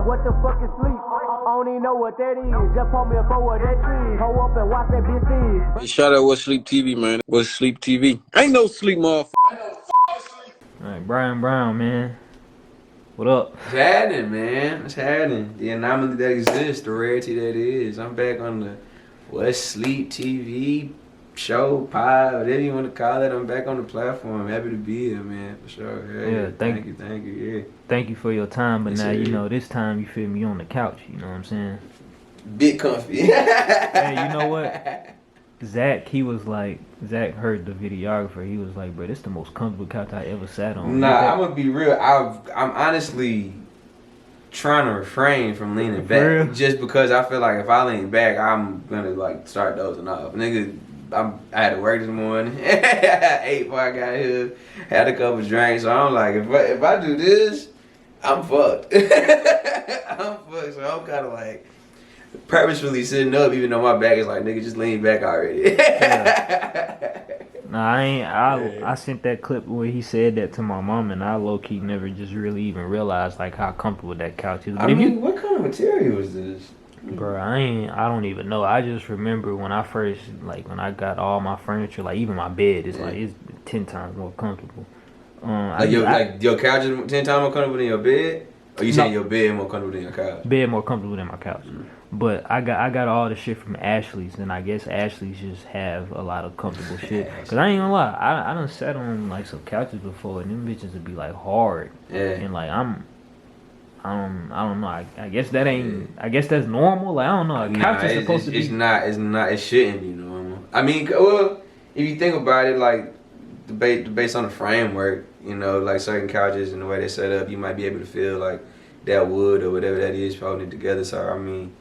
What the fuck is sleep? I don't even know what that is. Just pull me up over that tree. Hold up and watch that bitch feed. Shout out What Sleep TV, man. What Sleep TV. Ain't no sleep, motherfucker. Alright, Brian Brown, man. What up? What's happening, man? What's happening? The anomaly that exists, the rarity that is. I'm back on the What Sleep TV show, pod, whatever you want to call it. I'm back on the platform. Happy to be here, man, for sure. Yeah, thank you, yeah. Thank you for your time, but Yes, now, sir. you know, this time, you feel me, on the couch, you know what I'm saying? Bit comfy. Hey, you know what? Zach heard the videographer. He was like, bro, this is the most comfortable couch I ever sat on. Nah, I'm gonna be real. I'm honestly trying to refrain from leaning back, just because I feel like if I lean back, I'm gonna like start dozing off. Nigga, I had to work this morning. I ate before I got here. Had a couple drinks, so I'm like, if I do this, I'm fucked. I'm fucked. So I'm kind of like purposefully sitting up, even though my back is like, nigga, just lean back already. Nah, I sent that clip where he said that to my mom, and I low-key never just really even realized like how comfortable that couch is. But what kind of material is this? Bro, I don't even know. I just remember when I first, like, when I got all my furniture, like even my bed is like, it's 10 times more comfortable. Your couch is 10 times more comfortable than your bed? Or you saying your bed more comfortable than your couch? Bed more comfortable than my couch. But I got all the shit from Ashley's, and I guess Ashley's just have a lot of comfortable shit. Cause I ain't gonna lie, I done sat on like some couches before, and them bitches would be like hard. Yeah. And like I don't know. I guess that ain't. I guess that's normal. Like I don't know. A couch is supposed to be. It's not. It shouldn't be normal. I mean, well, if you think about it, like based on the framework, you know, like certain couches and the way they're set up, you might be able to feel like that wood or whatever that is holding it together. So I mean,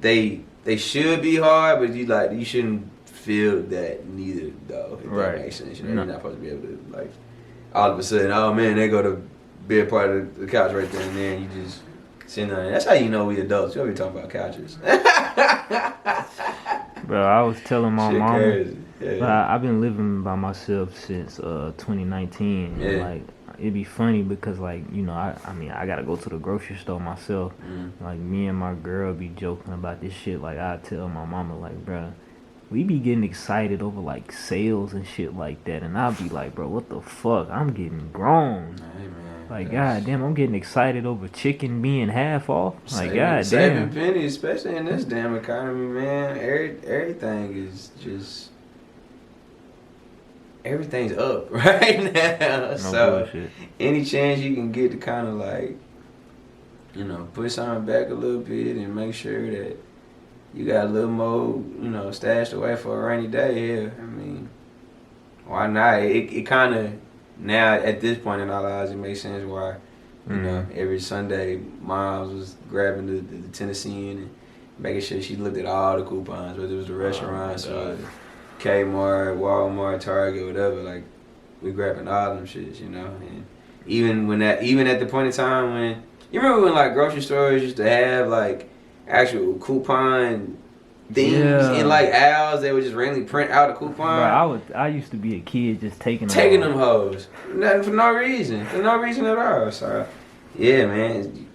they should be hard, but you shouldn't feel that neither though. If that makes sense. You know, you're not supposed to be able to like all of a sudden, oh man, they go to bed part of the couch right there and then you just sitting on it. That's how you know we adults. You ever talking about couches. Bro, I was telling my mom, yeah. I've been living by myself since 2019. Yeah. And like it'd be funny because like, you know, I mean I gotta go to the grocery store myself. Like me and my girl be joking about this shit. Like I tell my mama like, bro, we be getting excited over like sales and shit like that, and I'll be like, bro, what the fuck? I'm getting grown. Hey, man. Like, goddamn, I'm getting excited over chicken being half off. Like, goddamn. Saving pennies, especially in this damn economy, man. Everything is just... Everything's up right now. No So, bullshit. any chance you can get to kind of like, you know, put something back a little bit and make sure that you got a little more, you know, stashed away for a rainy day. Yeah, I mean, why not? It kind of... Now, at this point in our lives, it makes sense why, you know, every Sunday, Moms was grabbing the Tennessean and making sure she looked at all the coupons, whether it was the restaurants or Kmart, Walmart, Target, whatever. Like, we grabbing all them shits, you know. And even at the point in time when, you remember when like grocery stores used to have like actual coupon things in like aisles, they would just randomly print out a coupon. Bro, I used to be a kid just taking them hoes, for no reason at all. So yeah, man,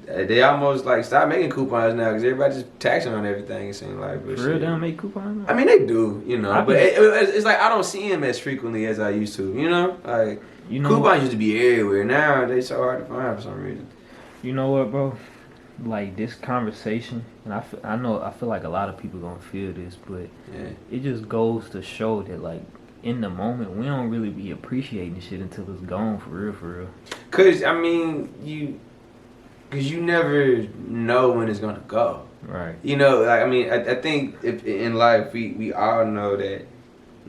they almost like stop making coupons now because everybody's just taxing on everything. It seems like, but For real, they don't make coupons? I mean, they do, you know, but it's like I don't see them as frequently as I used to. You know, like coupons used to be everywhere. Now they so hard to find for some reason. You know what, bro? Like this conversation, and I feel like a lot of people gonna feel this, but it just goes to show that like in the moment we don't really be appreciating shit until it's gone for real. Cause I mean you never know when it's gonna go. Right. You know, like I mean, I think if in life we all know that,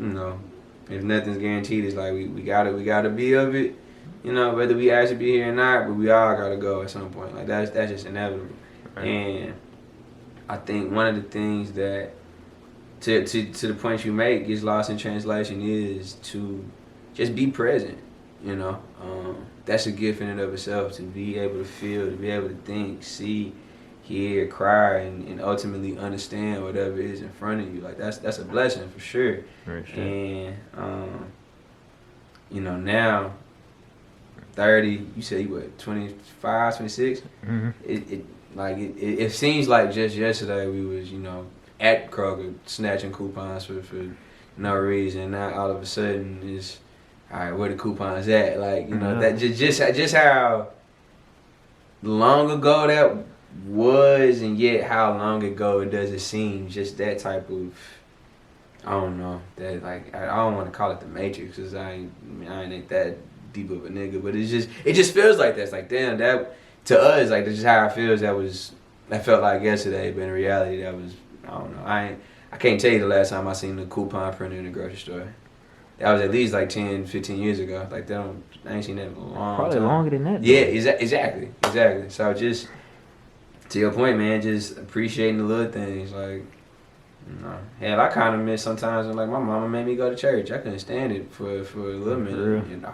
you know, if nothing's guaranteed, it's like we gotta be of it. You know, whether we actually be here or not, but we all gotta go at some point. Like that's just inevitable. Right. And I think one of the things that to the point you make gets lost in translation is to just be present. You know, that's a gift in and of itself, to be able to feel, to be able to think, see, hear, cry, and ultimately understand whatever is in front of you. Like that's a blessing for sure. Right, sure. And you know, now 30. You said you what, 25, 26? Mm-hmm. It seems like just yesterday we was, at Kroger snatching coupons for no reason. Now all of a sudden it's, all right, where the coupons at? Like, that just how long ago that was, and yet how long ago it does it seem. Just that type of, I don't know, that like I don't want to call it the Matrix because I ain't that deep of a nigga, but it just feels like that. It's like, damn, that to us, like, that's just how it feels. That felt like yesterday, but in reality that was, I don't know. I can't tell you the last time I seen the coupon printer in the grocery store. That was at least like 10, 15 years ago. Like, I ain't seen that in a long Probably time. longer than that. Yeah, exactly. So just to your point, man, just appreciating the little things. Like, hell, I kind of miss sometimes when, like, my mama made me go to church. I couldn't stand it for a little minute.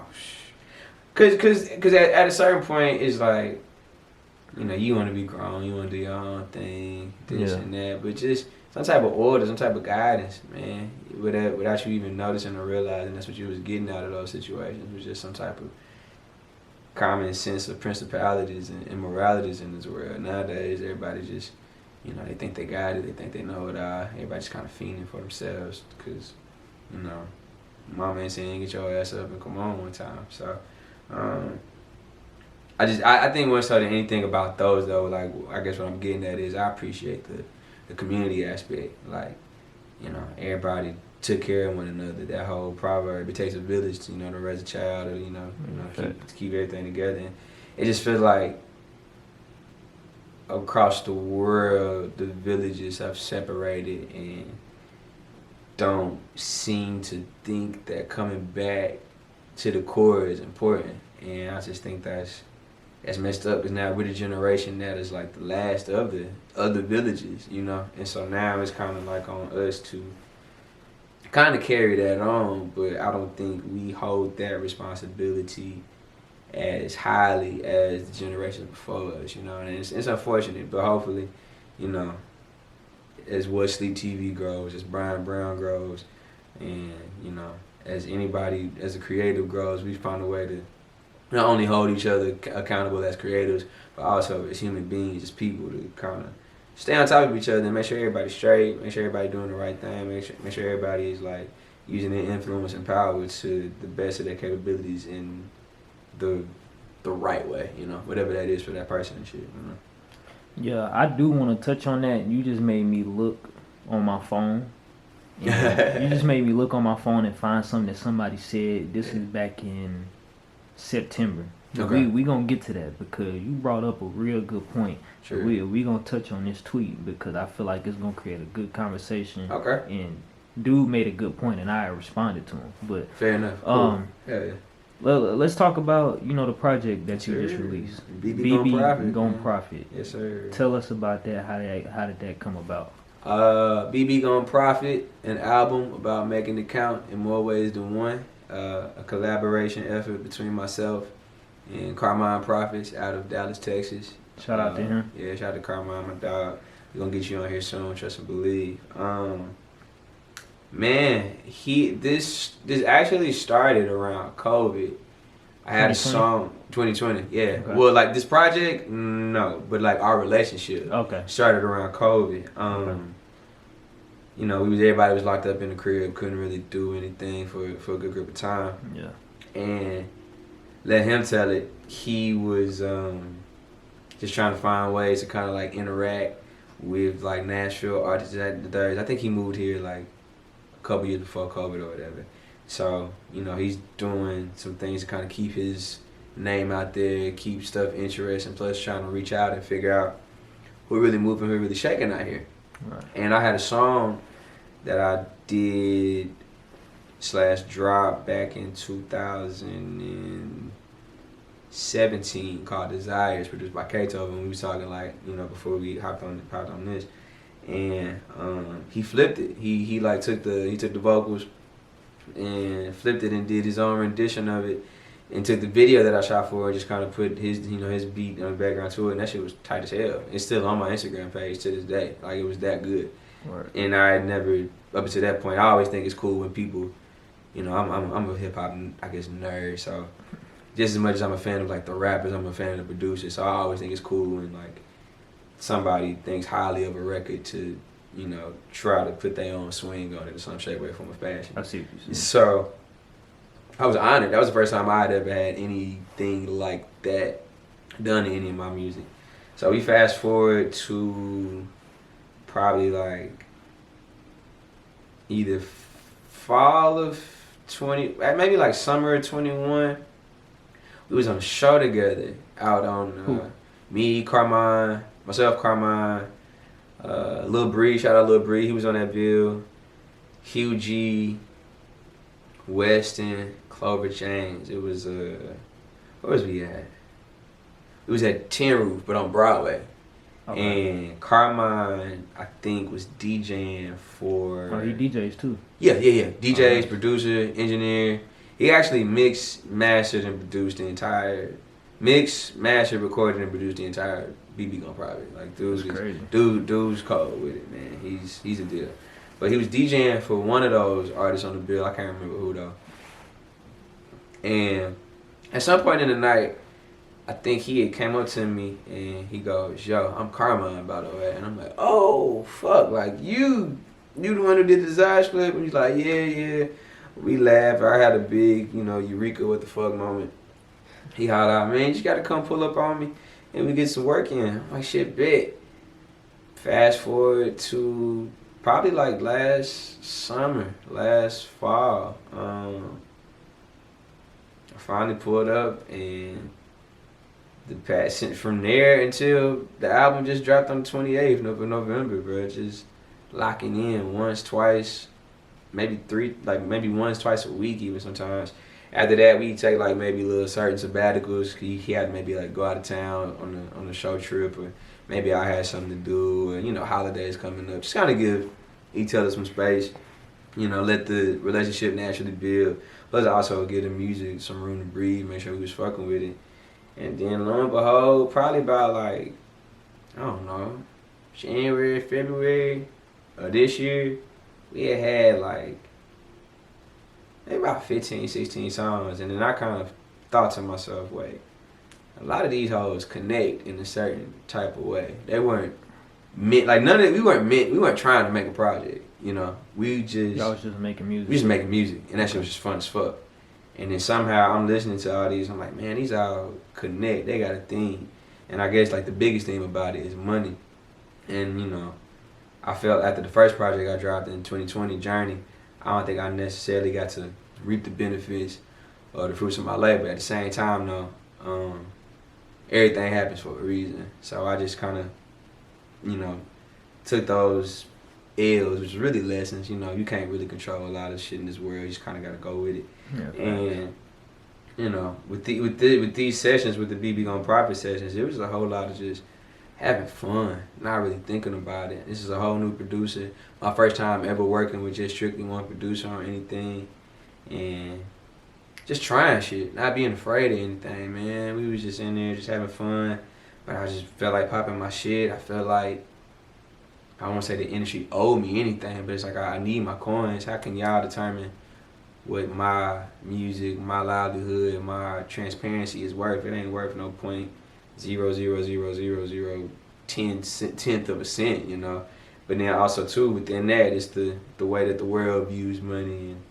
Cause at a certain point, it's like, you want to be grown, you want to do your own thing, this and that, but just some type of order, some type of guidance, man, without you even noticing or realizing that's what you was getting out of those situations, was just some type of common sense of principalities and moralities in this world. Nowadays, everybody just, they think they got it, they think they know it all. Everybody's kind of fiending for themselves because, mama ain't saying get your ass up and come on one time. So, I think more so than anything about those though, like, I guess what I'm getting at is I appreciate the community aspect. Like, everybody took care of one another. That whole proverb, it takes a village to, to raise a child or, to keep everything together. And it just feels like across the world, the villages have separated and don't seem to think that coming back to the core is important. And I just think that's messed up because now we're the generation that is like the last of the other villages, And so now it's kind of like on us to kind of carry that on, but I don't think we hold that responsibility as highly as the generations before us, And it's unfortunate, but hopefully, as what Sleep TV grows, as Brian Brown grows, and, as anybody, as a creative grows, we find a way to not only hold each other accountable as creators, but also as human beings, as people, to kind of stay on top of each other and make sure everybody's straight, make sure everybody's doing the right thing, make sure everybody is like using their influence and power to the best of their capabilities in the right way, whatever that is for that person and shit. Yeah, I do want to touch on that. You just made me look on my phone. You just made me look on my phone and find something that somebody said. This is back in September. Okay. We gonna get to that because you brought up a real good point. Sure. We gonna touch on this tweet because I feel like it's gonna create a good conversation. Okay. And dude made a good point and I responded to him. But fair enough. Cool. Yeah. Let's talk about the project that you just released. BBGonProfit. Yes, sir. Tell us about that. How did that come about? BBGonProfit, an album about making it count in more ways than one. A collaboration effort between myself and Carmine Prophets out of Dallas, Texas. Shout out to him. Yeah, shout out to Carmine, my dog. We're gonna get you on here soon, trust and believe. Man, this actually started around COVID. I had a song 2020, yeah. Okay. Well, like this project, no, but like our relationship started around COVID. Everybody was locked up in the crib, couldn't really do anything for a good group of time. Yeah. And let him tell it, he was just trying to find ways to kind of like interact with like Nashville artists at the third. I think he moved here like a couple years before COVID or whatever. So, he's doing some things to kind of keep his name out there, keep stuff interesting, plus trying to reach out and figure out who really moving, who really shaking out here. Right. And I had a song that I did / drop back in 2017 called Desires, produced by Kato, and we was talking like, before we hopped on this. And he flipped it. He like took the vocals and flipped it and did his own rendition of it and took the video that I shot for and just kind of put his his beat on the background to it, and that shit was tight as hell. It's still on my Instagram page to this day. Like, it was that good. Right. And I had never, up to that point, I always think it's cool when people, I'm a hip hop, I guess, nerd, so just as much as I'm a fan of like the rappers, I'm a fan of the producers. So I always think it's cool when like somebody thinks highly of a record to, you know, try to put their own swing on it in some shape, way, form, or fashion. I see what you're saying. So I was honored. That was the first time I'd ever had anything like that done in any of my music. So we fast forward to probably like either fall of 20, maybe like summer of 21. We was on a show together out on me, Carmine, myself, Carmine, Lil Bree, shout out Lil Bree, he was on that bill, Hugh G, Weston, Clover James. It was where was we at? It was at Tin Roof, but on Broadway. Okay. And Carmine, I think, was DJing for... Oh, he DJs too. Yeah. DJs, producer, engineer. He actually mixed, mastered, and produced the entire... Mixed, mastered, recorded, and produced the entire BBGonProfit. Like, dude's cold with it, man. He's a deal. But he was DJing for one of those artists on the bill. I can't remember who, though. And at some point in the night, I think he had came up to me and he goes, "Yo, I'm Carmine, by the way." And I'm like, "Oh, fuck, like you the one who did the Zaj clip?" And he's like, yeah. We laughed. I had a big, you know, Eureka what the fuck moment. He hollered out, "Man, you just gotta come pull up on me and we get some work in." I'm like, "Shit, bet." Fast forward to probably like last fall. I finally pulled up, and from there until the album just dropped on the 28th of November, bro. Just locking in once, twice, maybe three, like maybe once, twice a week even sometimes. After that, we take like maybe little certain sabbaticals. He had to maybe like go out of town on a show trip, or maybe I had something to do, or, you know, holidays coming up. Just kind of give each other some space, you know, let the relationship naturally build. Plus also give the music some room to breathe, make sure we was fucking with it. And then lo and behold, probably about like, I don't know, January, February of this year, we had like maybe about 15, 16 songs. And then I kind of thought to myself, wait, a lot of these hoes connect in a certain type of way. They weren't meant, like none of it, we weren't trying to make a project, you know. Y'all was just making music. We just making music, and that shit was just fun as fuck. And then somehow I'm listening to all these, I'm like, man, these all connect. They got a theme. And I guess like the biggest thing about it is money. And, you know, I felt after the first project I dropped in 2020, Journey, I don't think I necessarily got to reap the benefits or the fruits of my labor. At the same time, though, everything happens for a reason. So I just kind of, you know, took those L's, which is really lessons. You know, you can't really control a lot of shit in this world. You just kind of got to go with it. Yeah, and, you know, with these sessions, with the BBGonProfit sessions, it was a whole lot of just having fun, not really thinking about it. This is a whole new producer. My first time ever working with just strictly one producer on anything. And just trying shit, not being afraid of anything, man. We was just in there just having fun. But I just felt like popping my shit. I felt like, I don't want to say the industry owed me anything, but it's like I need my coins. How can y'all determine what my music, my livelihood, my transparency is worth? It ain't worth no point 0.0000010th of a cent, you know. But then also too, within that, it's the way that the world views money and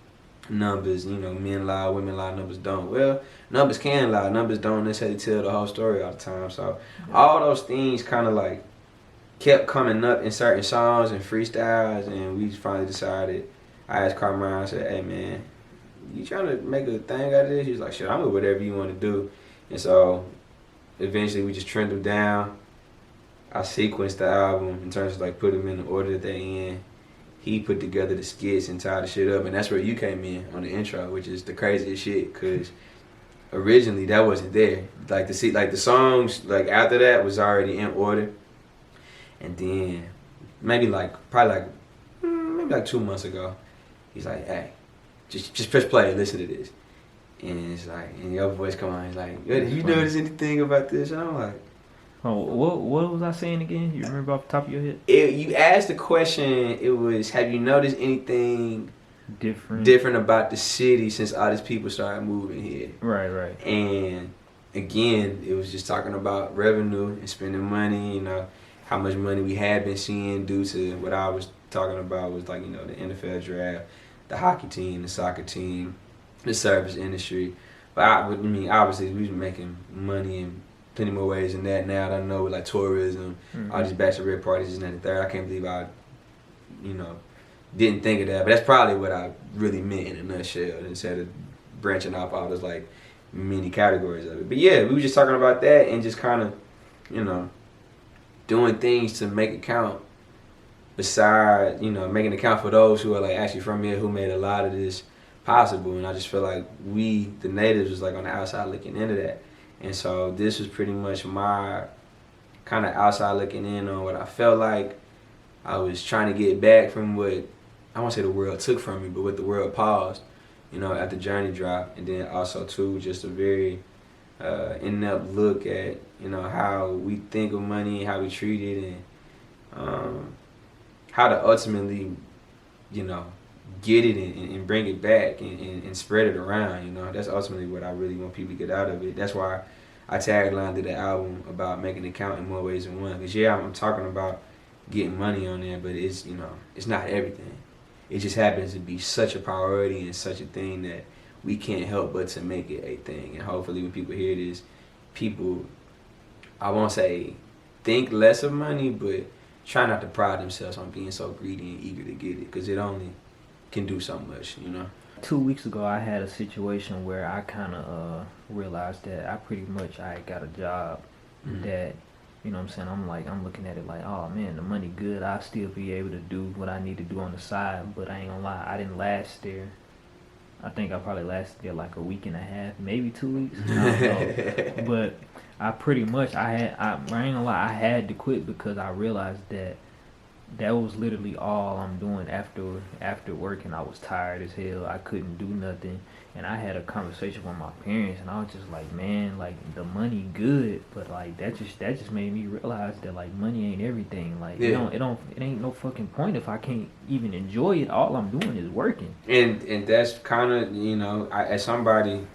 numbers. You know, men lie, women lie, numbers don't. Well, numbers can lie, numbers don't necessarily tell the whole story all the time. So all those things kind of like kept coming up in certain songs and freestyles, and we finally decided. I asked Carmine, I said, "Hey man, you trying to make a thing out of this?" He was like, "Shit, I'm with whatever you want to do." And so eventually we just trimmed them down. I sequenced the album in terms of like put them in the order that they in. He put together the skits and tied the shit up, and that's where you came in on the intro, which is the craziest shit, cause originally that wasn't there. Like the songs like after that was already in order, and then maybe like 2 months ago, he's like, "Hey, just press play and listen to this," and it's like, and your voice come on, he's like, "Have you noticed anything about this?" And I'm like, "Oh, what was I saying again? You remember off the top of your head?" You asked the question. It was, "Have you noticed anything different about the city since all these people started moving here. Right. And again, it was just talking about revenue and spending money, you know, how much money we had been seeing due to what I was talking about was like, you know, the NFL draft, the hockey team, the soccer team, the service industry. But I mean, obviously, we was making money in plenty more ways than that now. I know with like tourism, all these bachelorette parties and that and the third. I can't believe I, you know, didn't think of that. But that's probably what I really meant in a nutshell instead of branching off all those like many categories of it. But yeah, we were just talking about that and just kind of, you know, doing things to make it count. Besides, you know, making it count for those who are like actually from here who made a lot of this possible. And I just feel like we, the natives, was like on the outside looking into that. And so this was pretty much my kind of outside looking in on what I felt like I was trying to get back from what, I won't say the world took from me, but what the world paused, you know, at the Journey drop. And then also too, just a very in-depth look at, you know, how we think of money, how we treat it, and how to ultimately, you know, get it and bring it back and spread it around, you know. That's ultimately what I really want people to get out of it. That's why I taglined to the album about making it count in more ways than one. Because, yeah, I'm talking about getting money on there, but it's, you know, it's not everything. It just happens to be such a priority and such a thing that we can't help but to make it a thing. And hopefully when people hear this, people, I won't say think less of money, but try not to pride themselves on being so greedy and eager to get it, because it only can do so much, you know. 2 weeks ago, I had a situation where I kind of realized that I got a job that, you know what I'm saying, I'm looking at it like, oh man, the money good, I'll still be able to do what I need to do on the side, but I ain't gonna lie, I didn't last there. I think I probably lasted there like a week and a half, maybe 2 weeks, I don't know. But I pretty much, I ain't gonna lie, I had to quit because I realized that was literally all I'm doing after work, and I was tired as hell. I couldn't do nothing, and I had a conversation with my parents, and I was just like, man, like the money good, but like that just made me realize that like money ain't everything. Like it ain't no fucking point if I can't even enjoy it. All I'm doing is working. And that's kind of, you know, as somebody,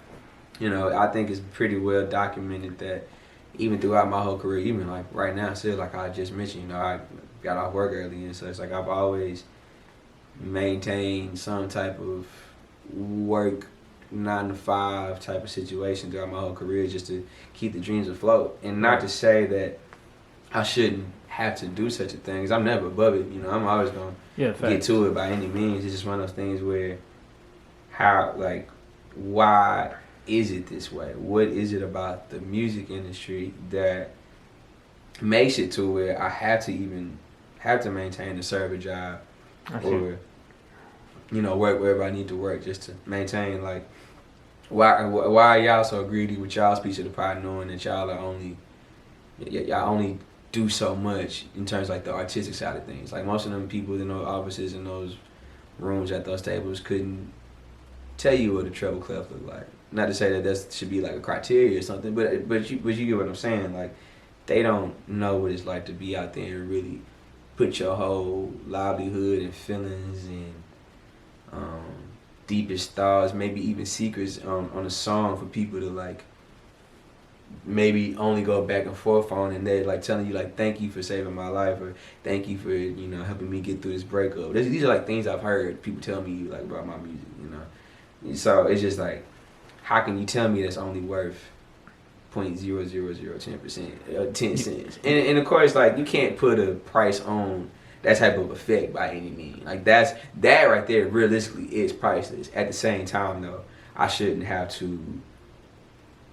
you know, I think it's pretty well documented that even throughout my whole career, even like right now, still like I just mentioned, you know, I got off work early and such. Like I've always maintained some type of work 9 to 5 type of situation throughout my whole career just to keep the dreams afloat. And not to say that I shouldn't have to do such a thing, because I'm never above it. You know, I'm always gonna get to it by any means. It's just one of those things where why is it this way? What is it about the music industry that makes it to where I have to maintain a server job or, you know, work wherever I need to work just to maintain, like, why are y'all so greedy with y'all's piece of the pie, knowing that y'all only do so much in terms of like the artistic side of things? Like most of them people in those offices and those rooms at those tables couldn't tell you what a treble clef look like. Not to say that should be like a criteria or something, but you get what I'm saying. Like they don't know what it's like to be out there and really put your whole livelihood and feelings and deepest thoughts, maybe even secrets on a song for people to like maybe only go back and forth on, and they're like telling you like, thank you for saving my life, or thank you for, you know, helping me get through this breakup. These are like things I've heard people tell me like about my music, you know. So it's just like, how can you tell me that's only worth 0.00010%, 10 cents? And of course, like, you can't put a price on that type of effect by any means. Like that right there realistically is priceless. At the same time though, I shouldn't have to,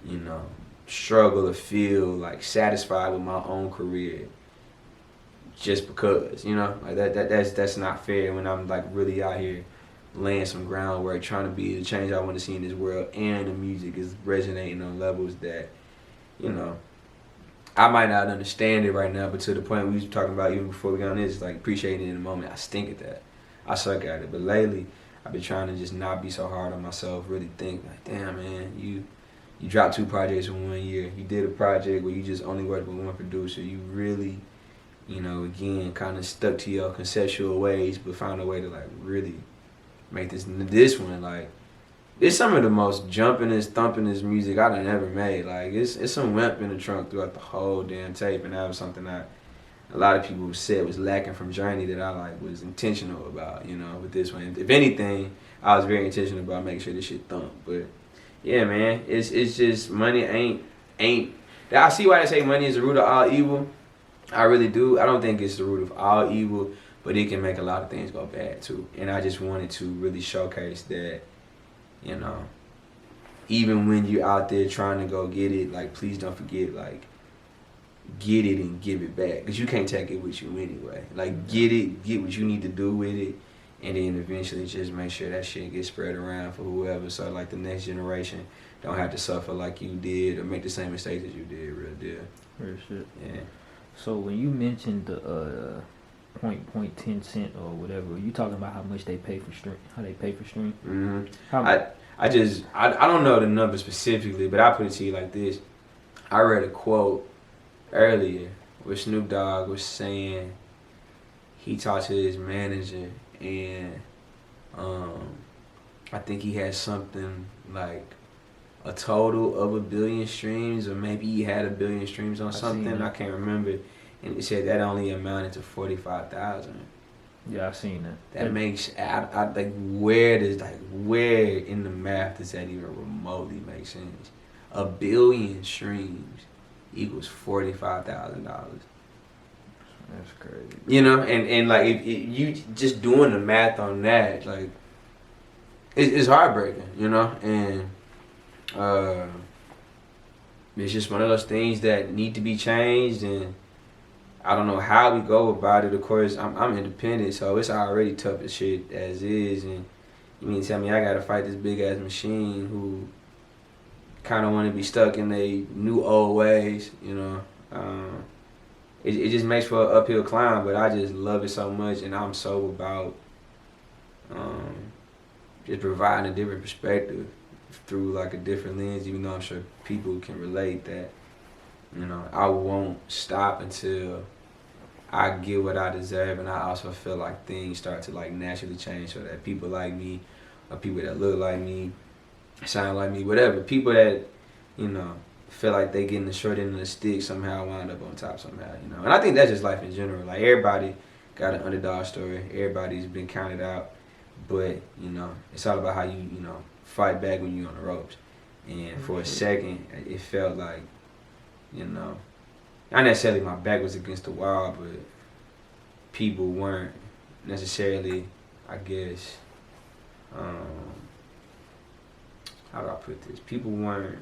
you know, struggle or feel like satisfied with my own career just because, you know, like that's not fair when I'm like really out here laying some groundwork, trying to be the change I want to see in this world, and the music is resonating on levels that, you know, I might not understand it right now, but to the point we was talking about even before we got on this, like appreciating it in the moment. I stink at that. I suck at it. But lately, I've been trying to just not be so hard on myself, really think like, damn man, you dropped 2 projects in 1 year. You did a project where you just only worked with one producer. You really, you know, again, kind of stuck to your conceptual ways, but found a way to like really make this one like. It's some of the most jumpingest, thumpingest music I done ever made. Like it's some wimp in the trunk throughout the whole damn tape, and that was something that a lot of people said was lacking from Journey that I like was intentional about. You know, with this one. If anything, I was very intentional about making sure this shit thump. But yeah, man, it's just money ain't. I see why they say money is the root of all evil. I really do. I don't think it's the root of all evil, but it can make a lot of things go bad too. And I just wanted to really showcase that. You know, even when you're out there trying to go get it, like, please don't forget, like, get it and give it back. Because you can't take it with you anyway. Like, get it, get what you need to do with it, and then eventually just make sure that shit gets spread around for whoever. So, like, the next generation don't have to suffer like you did or make the same mistakes as you did, real deal. Real shit. Yeah. So, when you mentioned the 0.10 cent or whatever, you talking about how much they pay for stream, how they pay for stream? Mm-hmm. I don't know the number specifically, but I put it to you like this. I read a quote earlier where Snoop Dogg was saying he talked to his manager and I think he had something like a total of 1 billion streams, or maybe he had 1 billion streams on something. I can't remember. And he said that only amounted to 45,000. Yeah, I've seen that. That makes I like where in the math does that even remotely make sense? 1 billion streams equals $45,000. That's crazy. You know, and like if you just doing the math on that, like it's heartbreaking, you know, and it's just one of those things that need to be changed, and I don't know how we go about it. Of course, I'm independent, so it's already tough as shit as is. And you mean to tell me I gotta fight this big ass machine who kind of want to be stuck in their new old ways, you know? It just makes for an uphill climb, but I just love it so much, and I'm so about just providing a different perspective through like a different lens. Even though I'm sure people can relate that, you know, I won't stop until I get what I deserve, and I also feel like things start to like naturally change, so that people like me, or people that look like me, sound like me, whatever, people that, you know, feel like they getting the short end of the stick somehow wind up on top somehow, you know. And I think that's just life in general. Like everybody got an underdog story, everybody's been counted out, but you know, it's all about how you know, fight back when you're on the ropes. And for a second, it felt like, you know, not necessarily my back was against the wall, but people weren't necessarily, I guess, how do I put this? People weren't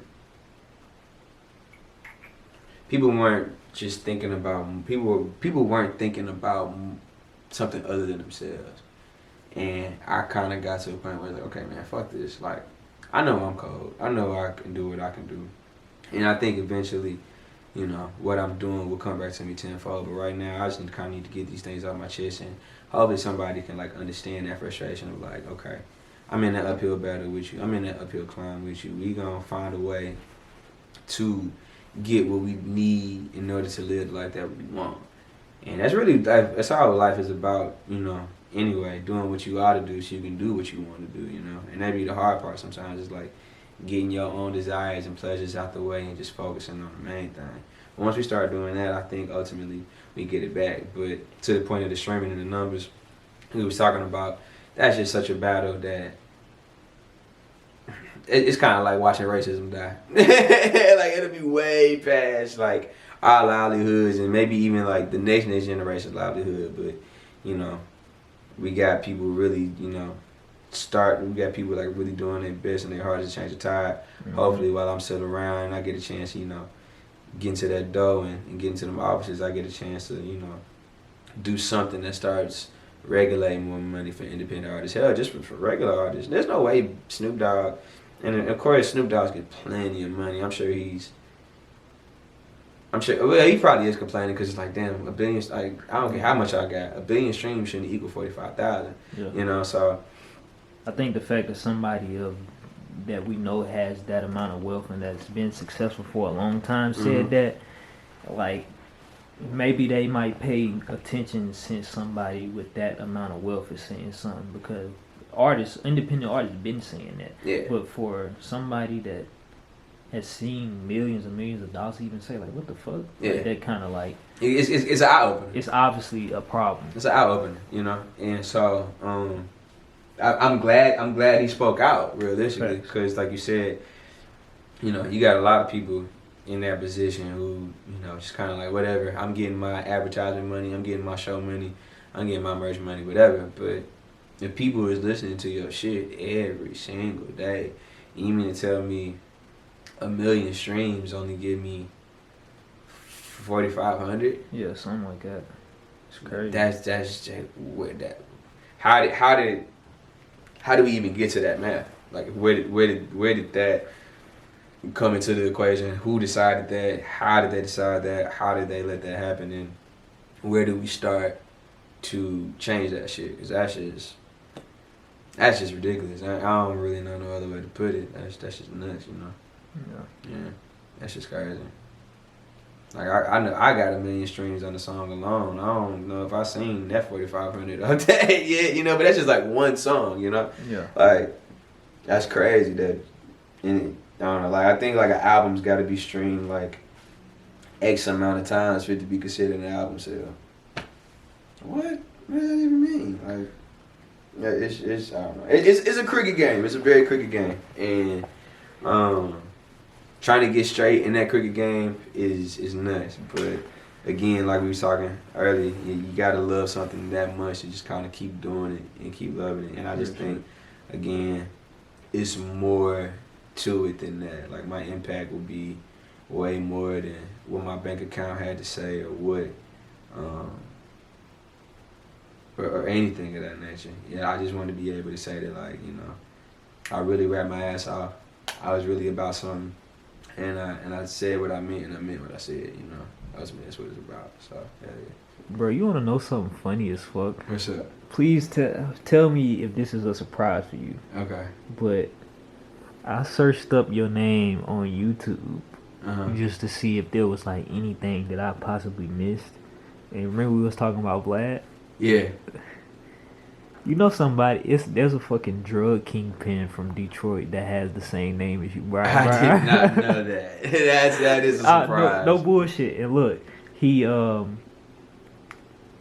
just thinking about, people weren't thinking about something other than themselves. And I kind of got to a point where, like, okay, man, fuck this. Like, I know I'm cold. I know I can do what I can do. And I think eventually, you know, what I'm doing will come back to me tenfold. But right now, I just kind of need to get these things off my chest, and hopefully somebody can like understand that frustration of like, okay, I'm in that uphill battle with you. I'm in that uphill climb with you. We gonna find a way to get what we need in order to live the life that we want. And that's really, that's all life is about, you know, anyway, doing what you ought to do so you can do what you want to do, you know. And that be the hard part sometimes, is like getting your own desires and pleasures out the way and just focusing on the main thing. But once we start doing that, I think ultimately we get it back. But to the point of the streaming and the numbers we was talking about, that's just such a battle that it's kind of like watching racism die. Like, it'll be way past like our livelihoods and maybe even like the next generation's livelihood. But, you know, we got people really, you know, we got people like really doing their best and their hardest to change the tide. Mm-hmm. Hopefully while I'm still around and I get a chance to, you know, get into that dough and get into them offices, I get a chance to, you know, do something that starts regulating more money for independent artists. Hell, just for regular artists. There's no way Snoop Dogg, and of course Snoop Dogg's get plenty of money. I'm sure, well, he probably is complaining because it's like, damn, 1 billion, like, I don't care how much I got. 1 billion streams shouldn't equal 45,000. Yeah. You know, so I think the fact that somebody that we know has that amount of wealth and that's been successful for a long time said that, like, maybe they might pay attention since somebody with that amount of wealth is saying something, because artists, independent artists, been saying that. Yeah. But for somebody that has seen millions and millions of dollars, even say like, "What the fuck?" Yeah. Like, that kind of like it's an eye opener. it's obviously a problem. It's an eye opener, you know. And so I'm glad he spoke out realistically, because like you said, you know, you got a lot of people in that position who, you know, just kind of like, whatever, I'm getting my advertisement money, I'm getting my show money, I'm getting my merch money, whatever. But if people is listening to your shit every single day, you mean to tell me 1 million streams only give me 4,500? Yeah, something like that. It's crazy. That's just what that. How do we even get to that math? Like, where did that come into the equation? Who decided that? How did they decide that? How did they let that happen? And where do we start to change that shit? Because that's just ridiculous. I don't really know no other way to put it. That's just nuts, you know. Yeah, that's just crazy. Like, I know I got 1 million streams on the song alone. I don't know if I seen that 4,500 all day yet, you know, but that's just like one song, you know? Yeah. Like, that's crazy that, and I don't know, like, I think like an album's got to be streamed like X amount of times for it to be considered an album sale. What does that even mean? Like, yeah, it's I don't know. It's a cricket game. It's a very cricket game, and trying to get straight in that cricket game is nuts. But again, like we was talking earlier, you gotta love something that much to just kind of keep doing it and keep loving it. And I just think, again, it's more to it than that. Like, my impact will be way more than what my bank account had to say, or what, or anything of that nature. Yeah, I just want to be able to say that, like, you know, I really rapped my ass off. I was really about something. And I said what I meant, and I meant what I said, you know. That's what it's about. So, yeah. Bro, you want to know something funny as fuck? What's up? Please tell me if this is a surprise for you. Okay. But I searched up your name on YouTube just to see if there was like anything that I possibly missed. And remember we was talking about Vlad? Yeah. You know somebody, there's a fucking drug kingpin from Detroit that has the same name as you, Brian. I did not know that. That is a surprise. No bullshit. And look, he I'm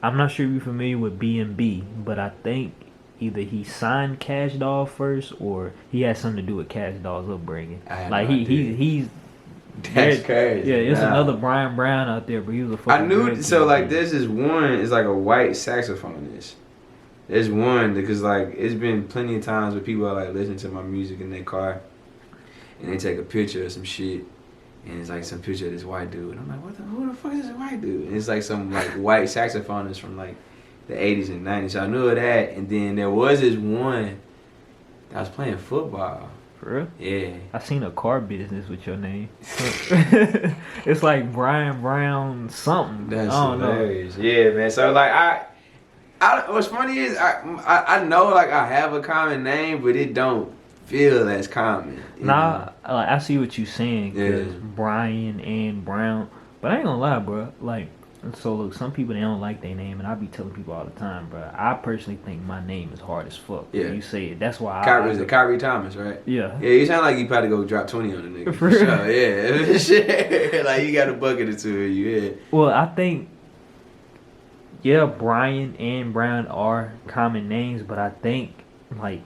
not sure if you're familiar with B&B, but I think either he signed Cash Doll first, or he had something to do with Cash Doll's upbringing. Like, he's that's crazy. Yeah, it's another Brian Brown out there, but he was a fucking I knew. drug So like, kingpin. there's this one. It's like a white saxophonist. There's one because like it's been plenty of times where people are like listening to my music in their car, and they take a picture of some shit, and it's like some picture of this white dude, and I'm like, who the fuck is this white dude? And it's like some like white saxophonist from like the 80s and 90s. So I knew of that, and then there was this one that was playing football. For real? Yeah. I seen a car business with your name. It's like Brian Brown something. That's I don't hilarious. Yeah, man. So like I what's funny is I know like I have a common name, but it don't feel as common. Nah, like, I see what you saying, because Yeah. Brian and Brown. But I ain't gonna lie, bro. Like, so look, some people, they don't like their name, and I be telling people all the time, bro. I personally think my name is hard as fuck. Yeah. When you say it. That's why Kyrie Thomas, right? Yeah. Yeah, you sound like you probably go drop 20 on the nigga. For For real? sure, yeah. Shit. Like, you got a bucket or two of you, yeah. Well, I think, yeah, Brian and Brown are common names, but I think, like,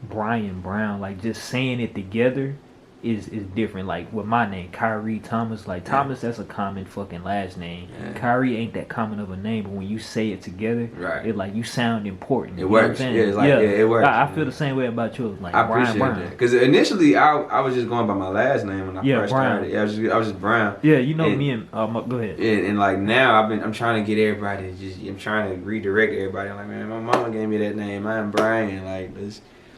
Brian Brown, like, just saying it together is different. Like, with my name, Kyrie Thomas, like, Thomas, that's a common fucking last name. Yeah. Kyrie ain't that common of a name, but when you say it together, Right. it, like, you sound important. It You know what I'm works. saying? Yeah, it's like, yeah, it works. I feel the same way about yours. Like, I Brian appreciate Brown. that. Because initially, I was just going by my last name when I Yeah, first Brown. started. Yeah, I was just Brown. Yeah, you know And- me and, go ahead. And like now, I'm trying to get everybody to I'm trying to redirect everybody. I'm like, man, my mama gave me that name. I'm Brian. Like,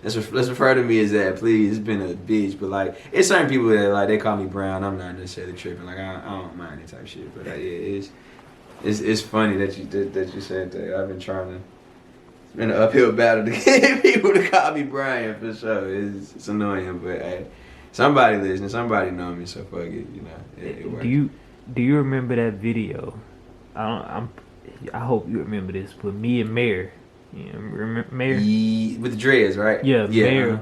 let's refer to me as that, please. It's been a bitch, but like, it's certain people that like they call me Brown. I'm not necessarily tripping. Like, I don't mind that type shit. But yeah, it's funny that you said that. I've been trying to. It's been an uphill battle to get people to call me Brian for sure. It's annoying, but hey, somebody listening, somebody know me, so fuck it. You know, it works. Do you remember that video? I hope you remember this, but me and Mayor, Yeah, remember Mayor? With the dreads, right? Yeah, Mayor.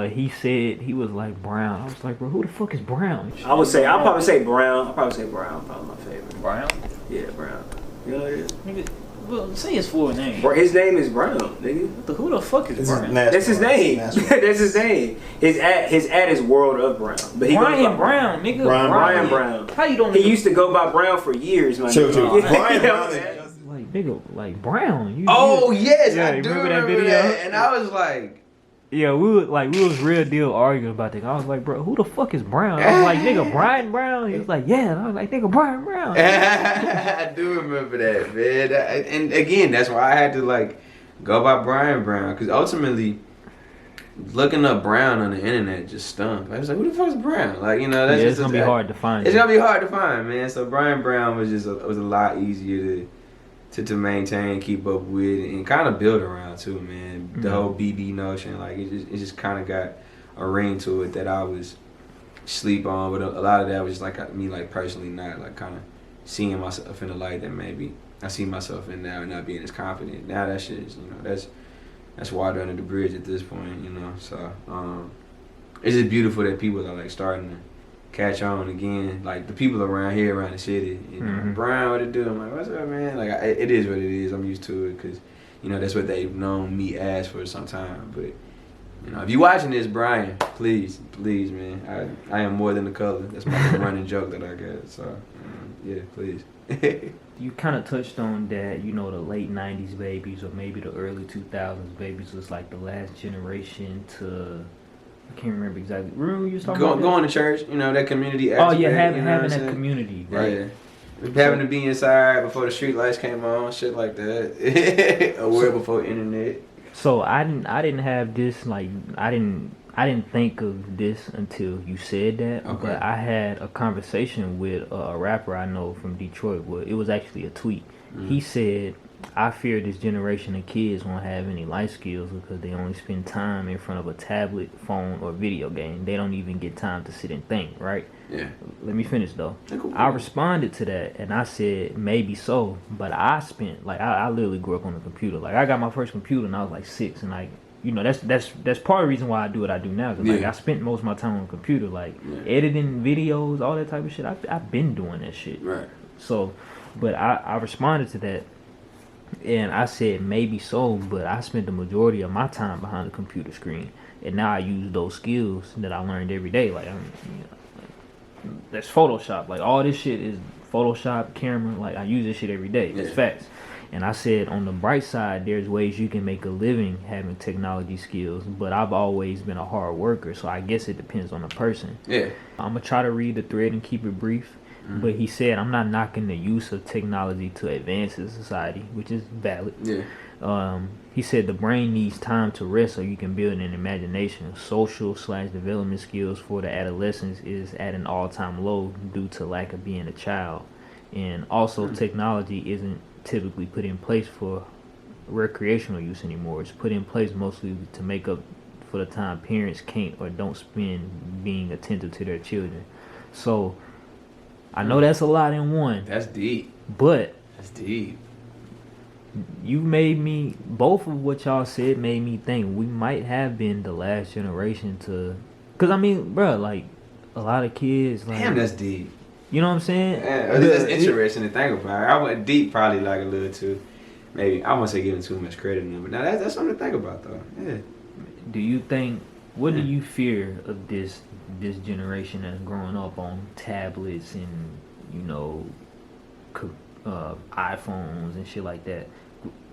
He said he was like Brown. I was like, bro, who the fuck is Brown? I'll probably say Brown. Probably my favorite. Brown. Yeah, Brown. You know what it is? Nigga, well, say his full name. His name is Brown, nigga. Who the fuck is Brown? That's his name. That's his name. His ad is World of Brown. But he Brian Brown, nigga. Brian Brown. How you don't? He used to go by Brown for years, man. True. Brian Brown. Like nigga, like Brown. Yes, yeah, I do remember that remember video? that. And I was like, yeah, we was real deal arguing about that. I was like, bro, who the fuck is Brown? I was like, nigga, Brian Brown. He was like, yeah. And I was like, nigga, Brian Brown. I do remember that, man. And again, that's why I had to like go by Brian Brown, because ultimately, looking up Brown on the internet just stunk. I was like, who the fuck is Brown? Like, you know, that's it's gonna be hard to find. It's gonna be hard to find, man. So Brian Brown was just was a lot easier to maintain, keep up with, and kind of build around too, man. The whole BB notion, like it just kind of got a ring to it that I was sleep on, but a lot of that was just like me, like personally not like kind of seeing myself in the light that maybe I see myself in now and not being as confident. Now that shit is, you know, that's water under the bridge at this point, you know. So it's just beautiful that people are like starting to catch on again, like the people around here, around the city. You know, Brian, what it do? I'm like, what's up, man? Like, it is what it is. I'm used to it because, you know, that's what they've known me as for some time. But, you know, if you watching this, Brian, please, man, I am more than the color. That's my running joke that I got. So, yeah, please. You kind of touched on that, you know, the late 90s babies or maybe the early 2000s babies was like the last generation to... I can't remember exactly. Remember you was talking about going to church, you know, that community aspect. Oh yeah, having that community, right? Yeah. Having to be inside before the street lights came on, shit like that. Aware before internet. So I didn't have this, like I didn't think of this until you said that. Okay. But I had a conversation with a rapper I know from Detroit. Well, it was actually a tweet. He said, I fear this generation of kids won't have any life skills because they only spend time in front of a tablet, phone, or video game. They don't even get time to sit and think, right? Yeah. Let me finish, though. Cool. I responded to that, and I said, maybe so, but I spent, like, I literally grew up on a computer. Like, I got my first computer when I was, like, 6, and, like, you know, that's part of the reason why I do what I do now. Cause, like, I spent most of my time on the computer, like, editing videos, all that type of shit. I've been doing that shit. Right. So, but I responded to that. And I said maybe so, but I spent the majority of my time behind the computer screen, and now I use those skills that I learned every day. Like, that's Photoshop. Like, all this shit is Photoshop, camera. Like, I use this shit every day. It's facts. And I said on the bright side, there's ways you can make a living having technology skills, but I've always been a hard worker, so I guess it depends on the person. Yeah. I'm gonna try to read the thread and keep it brief. But he said, I'm not knocking the use of technology to advance the society, which is valid. Yeah. He said the brain needs time to rest so you can build an imagination. Social/development skills for the adolescents is at an all-time low due to lack of being a child. And also technology isn't typically put in place for recreational use anymore. It's put in place mostly to make up for the time parents can't or don't spend being attentive to their children. So I know that's a lot in one. That's deep. But that's deep. You made me, both of what y'all said made me think we might have been the last generation to, cause I mean, bro, like a lot of kids. Like, damn, that's deep. You know what I'm saying? Yeah, that's interesting to think about. I went deep, probably like a little too. Maybe I won't say giving too much credit to them, but now that's something to think about though. Yeah. Do you think? What do you fear of this generation that's growing up on tablets and, you know, iPhones and shit like that?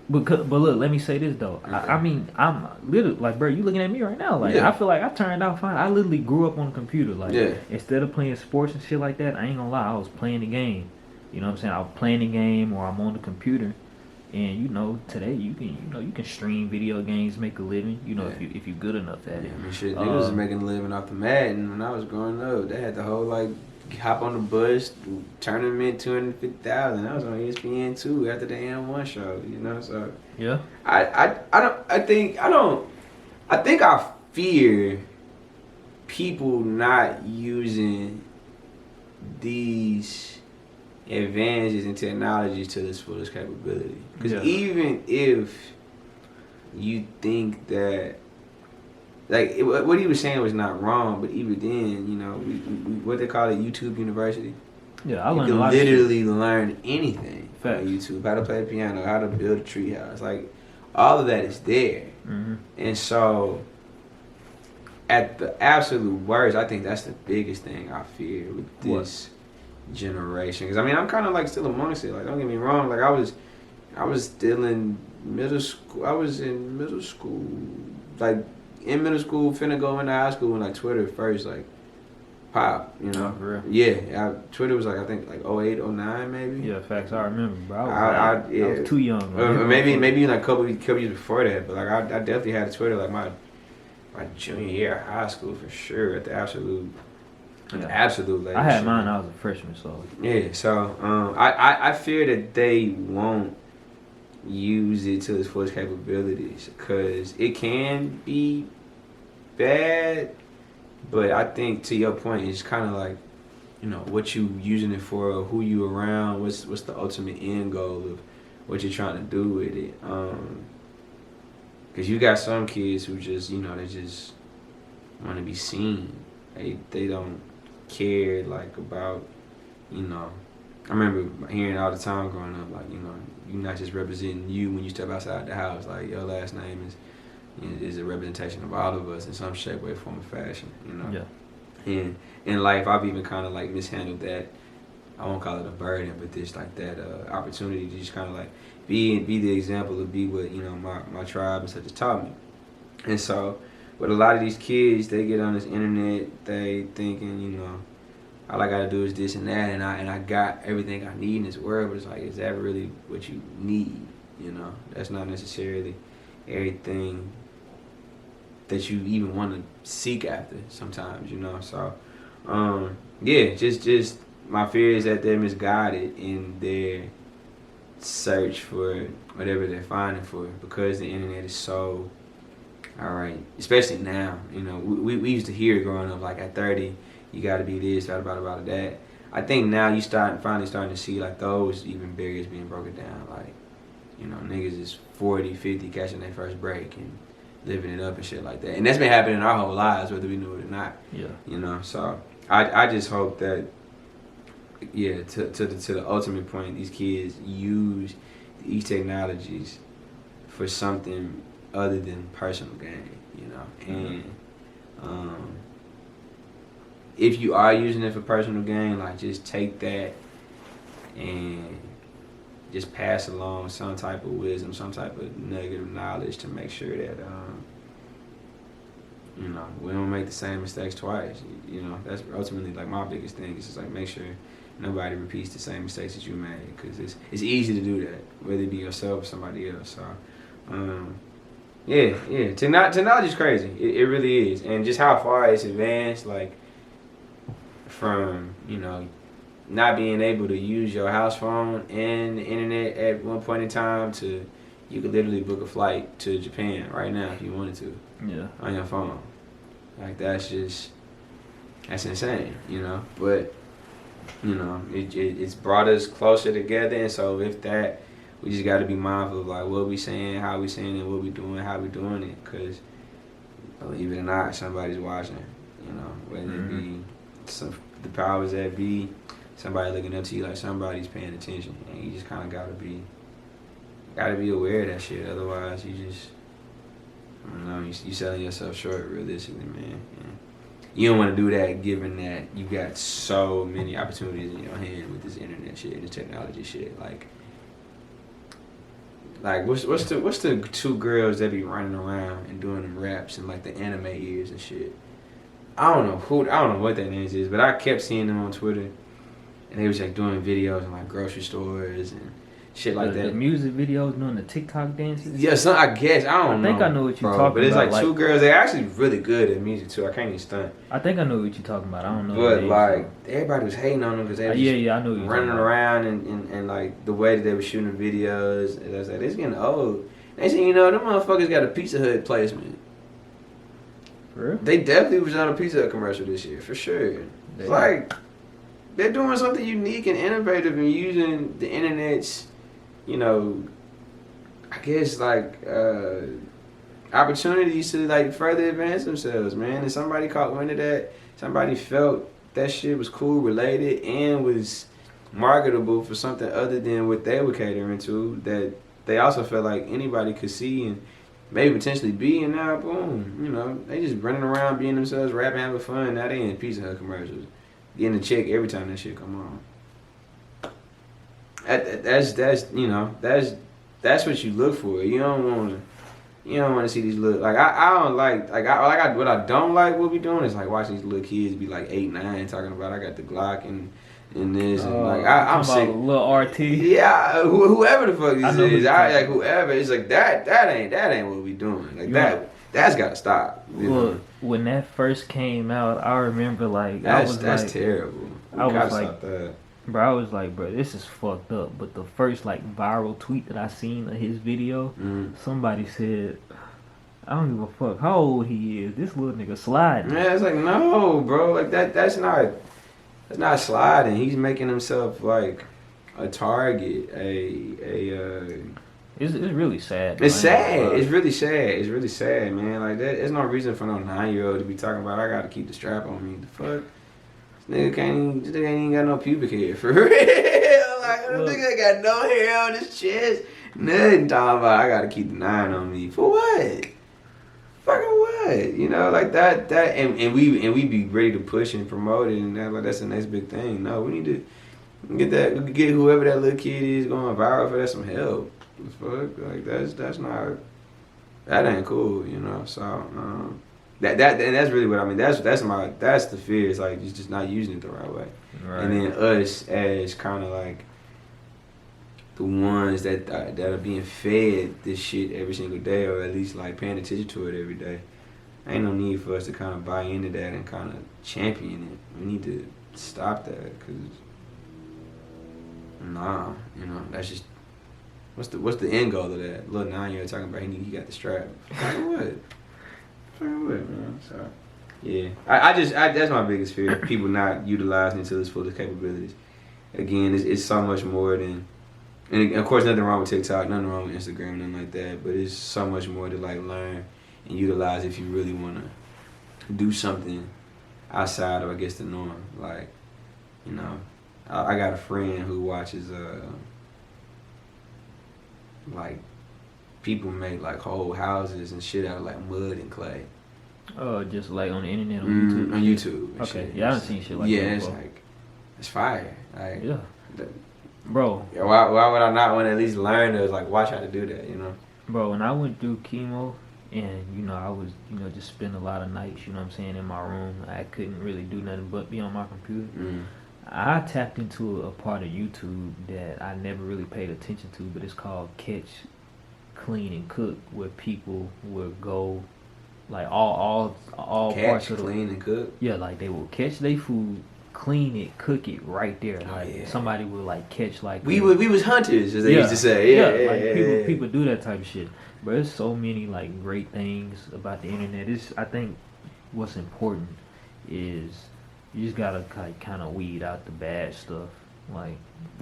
But look, let me say this though. Okay. I mean, I'm literally like, bro, you looking at me right now. Like, I feel like I turned out fine. I literally grew up on a computer. Like, instead of playing sports and shit like that, I ain't gonna lie, I was playing the game. You know what I'm saying? I was playing the game, or I'm on the computer. And you know, today you can stream video games, make a living. You know, if you're good enough at it. I mean, shit, niggas was making a living off the Madden when I was growing up. They had the whole like hop on the bus, tournament, 250,000. That was on ESPN 2 after the M1 show. You know, so yeah. I think I fear people not using these advantages in technology to its fullest capability. Because even if you think that, like, what he was saying was not wrong, but even then, you know, we what they call it, YouTube University. Yeah, I You learned a can lot of shit. literally learn anything Facts. on YouTube. How to play the piano, how to build a treehouse. Like, all of that is there. Mm-hmm. And so, at the absolute worst, I think that's the biggest thing I fear with this generation. Because, I mean, I'm kind of, like, still amongst it. Like, don't get me wrong. Like, I was still in middle school. I was in middle school. Like, in middle school, finna go into high school when, like, Twitter first, like, pop, you know? Oh, for real? Yeah, Twitter was like, I think like 08, 09 maybe. Yeah, facts. I remember, bro. I was too young. Maybe like a couple years before that, but like I definitely had Twitter like my junior year of high school for sure at the absolute latest. I had mine. I was a freshman, so yeah. So I fear that they won't use it to its fullest capabilities because it can be bad. But I think to your point, it's kind of like, you know, what you using it for, who you around, what's the ultimate end goal of what you're trying to do with it. Because you got some kids who just, you know, they just want to be seen. They don't care, like, about, you know. I remember hearing all the time growing up, like, you know, you're not just representing you when you step outside the house. Like, your last name is a representation of all of us in some shape, way, form, or fashion, you know? yeah. And in life, I've even kind of, like, mishandled that. I won't call it a burden, but there's, like, that opportunity to just kind of, like, be the example of be what, you know, my tribe and such has taught me. And so, with a lot of these kids, they get on this internet, they thinking, you know, all I gotta do is this and that, and I got everything I need in this world, but it's like, is that really what you need, you know? That's not necessarily everything that you even want to seek after sometimes, you know. So, yeah, just my fear is that they're misguided in their search for whatever they're finding for, because the internet is so, all right, especially now, you know, we used to hear growing up, like, at 30, you got to be this, about that. I think now you finally starting to see, like, those even barriers being broken down, like, you know, niggas is 40, 50 catching their first break and living it up and shit like that. And that's been happening our whole lives, whether we knew it or not. Yeah. You know, so I just hope that, yeah, to the ultimate point, these kids use these technologies for something other than personal gain, you know. And if you are using it for personal gain, like, just take that and just pass along some type of wisdom, some type of negative knowledge to make sure that, you know, we don't make the same mistakes twice. You know, that's ultimately, like, my biggest thing is just, like, make sure nobody repeats the same mistakes that you made, because it's easy to do that, whether it be yourself or somebody else. So, yeah, technology is crazy. It really is. And just how far it's advanced, like, from, you know, not being able to use your house phone and the internet at one point in time to, you could literally book a flight to Japan right now if you wanted to. Yeah. On your phone. Like, that's insane, you know. But, you know, it's brought us closer together, and so with that, we just got to be mindful of, like, what we saying, how we saying it, what we doing, how we doing it, because, believe it or not, somebody's watching, you know, whether it be the powers that be, somebody looking up to you, like, somebody's paying attention, and you just kind of gotta be aware of that shit. Otherwise, you just, I don't know, you selling yourself short, realistically, man. And you don't want to do that, given that you got so many opportunities in your hand with this internet shit, this technology shit. Like what's the two girls that be running around and doing them raps and, like, the anime ears and shit? I don't know what their names is, but I kept seeing them on Twitter, and they was, like, doing videos in, like, grocery stores and shit like that. The music videos, doing the TikTok dances. Yeah, I guess, I don't know. I think I know what you're talking about. But it's like two girls. They're actually really good at music too. I can't even stunt. I think I know what you're talking about. I don't know. But, like, everybody was hating on them because they were I know what running around and like the way that they were shooting the videos. And I was like, it's getting old. They said, you know, them motherfuckers got a Pizza Hut placement. For real? They definitely was on a Pizza Hut commercial this year, for sure. It's like, they're doing something unique and innovative and using the internet's, you know, I guess, like, opportunities to like further advance themselves, man. And somebody caught wind of that. Somebody felt that shit was cool, related, and was marketable for something other than what they were catering to. That they also felt like anybody could see and maybe potentially be. And now, boom, you know, they just running around being themselves, rapping, having fun. Now they in Pizza Hut commercials, getting a check every time that shit come on. That's you know that's what you look for. You don't want to see these little what I don't like what we doing is like watching these little kids be like 8, 9 talking about I got the Glock and this and like I'm sick. Lil RT. Yeah, whoever the fuck this is, like whoever. It's like that ain't what we doing. Like that's gotta stop. Well, when that first came out, I remember like that's terrible. I was like, bro, I was like, bro, this is fucked up. But the first like viral tweet that I seen of his video, somebody said, I don't give a fuck how old he is. This little nigga sliding. Man, it's like no, bro. Like that's not sliding. He's making himself like a target. It's really sad. It's sad. It's really sad. It's really sad, man. Like that. There's no reason for no 9-year-old to be talking about I gotta keep the strap on me. The fuck. This nigga ain't even got no pubic hair for real. Like this nigga ain't got no hair on his chest. Nothing talking about I gotta keep the 9 on me. For what? Fucking what? You know, like that and we be ready to push and promote it and that's the next big thing. No, we need to get whoever that little kid is going viral for that some help. Fuck, like that ain't cool, you know. So and that's really what I mean. That's the fear. It's like just not using it the right way. Right. And then us as kind of like the ones that are being fed this shit every single day, or at least like paying attention to it every day. Ain't no need for us to kind of buy into that and kind of champion it. We need to stop that, cause you know, that's just what's the end goal of that? Little 9-year-old talking about he got the strap. Like what? Man. So yeah, I that's my biggest fear. People not utilizing it to its fullest capabilities. Again, it's so much more than, and of course nothing wrong with TikTok, nothing wrong with Instagram, nothing like that. But it's so much more to like learn and utilize if you really want to do something outside of I guess the norm. Like, you know, I got a friend who watches like people make like whole houses and shit out of like mud and clay. Oh, just like on the internet on YouTube. On YouTube. Okay, yeah, I haven't seen shit like that. Yeah, it's like it's fire. Like, yeah, bro. Yeah, why would I not want to at least learn to like watch how to do that? You know, bro. When I went through chemo, and you know I was just spend a lot of nights. You know what I'm saying, in my room. I couldn't really do nothing but be on my computer. I tapped into a part of YouTube that I never really paid attention to, but it's called Catch, Clean, and Cook, where people will go, like all catch, parts of clean, and cook. Yeah, like they will catch their food, clean it, cook it right there. Like somebody will like catch like we was hunters, as they used to say. Yeah, people do that type of shit. But there's so many like great things about the internet. I think what's important is you just gotta like kind of weed out the bad stuff. Like,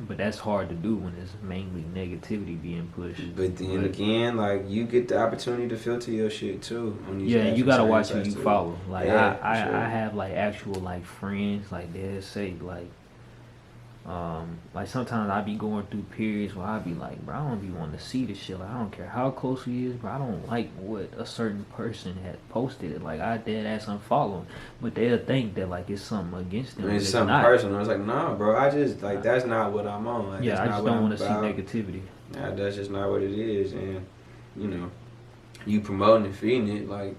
but that's hard to do when it's mainly negativity being pushed. But then again, like you get the opportunity to filter your shit too. On these you gotta watch who you follow. Like I sure. have like actual like friends like they say like sometimes I be going through periods where I be like, bro, I don't be wanting to see this shit. Like I don't care how close he is, bro. I don't like what a certain person had posted it. Like I dead ass unfollow him, but they'll think that like it's something against them. It's something personal. It's like, nah, bro. I just like that's not what I'm on. Like, I just don't want to see negativity. Yeah, that's just not what it is. And you know, you promoting and feeding it. Like,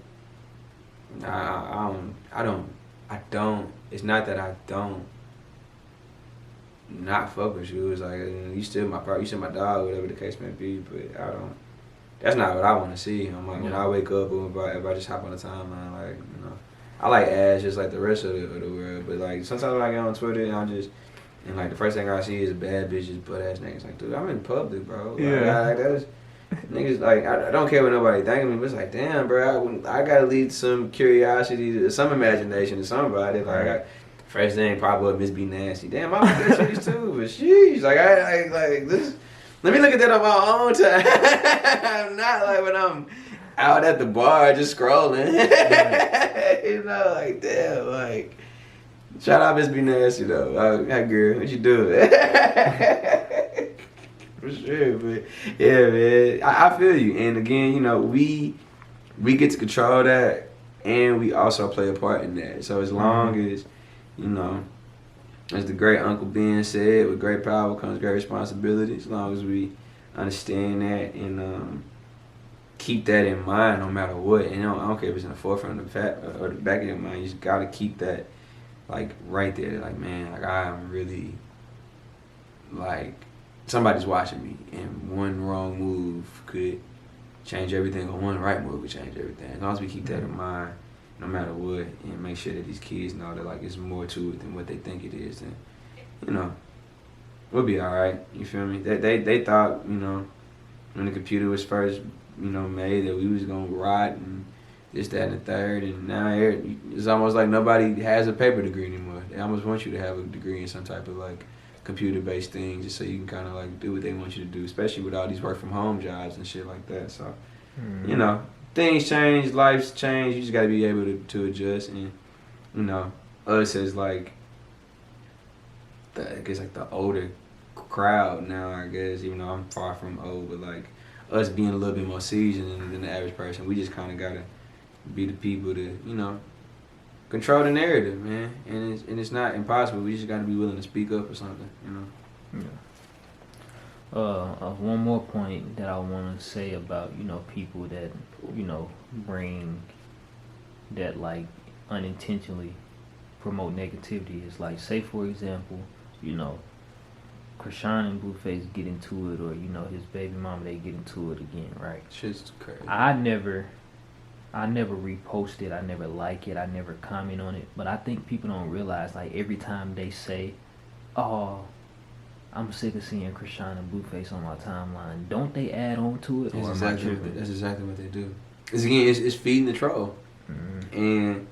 I don't. It's not that I don't not fuck with you. It's like you still my partner, you still my dog, whatever the case may be. But I don't. That's not what I want to see. I'm like, when I wake up or if I just hop on the timeline, like, you know, I like ass just like the rest of the world. But like sometimes when I get on Twitter and like the first thing I see is bad bitches, butt ass niggas. Like, dude, I'm in public, bro. Like, that's niggas. Like, I don't care what nobody think of me, but it's like, damn, bro, I gotta lead some curiosity, some imagination to somebody. Like, first thing probably up Miss B Nasty. Damn, I'm good shitties too, but sheesh, like I like this. Let me look at that on my own time. Not like when I'm out at the bar just scrolling. You know, like damn, like shout out Miss B Nasty though. Hey girl, what you doing? For sure, but yeah, man, I feel you. And again, you know, we get to control that, and we also play a part in that. So as long as, you know, as the great Uncle Ben said, with great power comes great responsibility. As long as we understand that and keep that in mind, no matter what. And I don't care if it's in the forefront of or the back of your mind. You just gotta keep that like right there. Like man, like I'm really like somebody's watching me, and one wrong move could change everything, or one right move could change everything. As long as we keep that in mind, no matter what, and make sure that these kids know that like it's more to it than what they think it is, then you know we'll be all right. You feel me? They thought, you know, when the computer was first, you know, made, that we was gonna rot and this, that, and the third, and now it's almost like nobody has a paper degree anymore. They almost want you to have a degree in some type of like computer-based thing, just so you can kind of like do what they want you to do, especially with all these work-from-home jobs and shit like that. So, you know, things change, life's change. You just gotta be able to adjust, and you know, us as like, I guess like the older crowd now, I guess, even though I'm far from old, but like us being a little bit more seasoned than the average person, we just kind of gotta be the people to, you know, control the narrative, man. And it's not impossible. We just gotta be willing to speak up or something, you know. Yeah. One more point that I want to say about, you know, people that, you know, bring that like unintentionally promote negativity is like, say for example, you know, Krishan and Blueface get into it, or you know, his baby mama, they get into it again, right? Shit's crazy. I never repost it, I never like it, I never comment on it, but I think people don't realize, like, every time they say, oh, I'm sick of seeing Krishan and Blueface on my timeline, don't they add on to it? That's exactly what they do. It's feeding the troll. And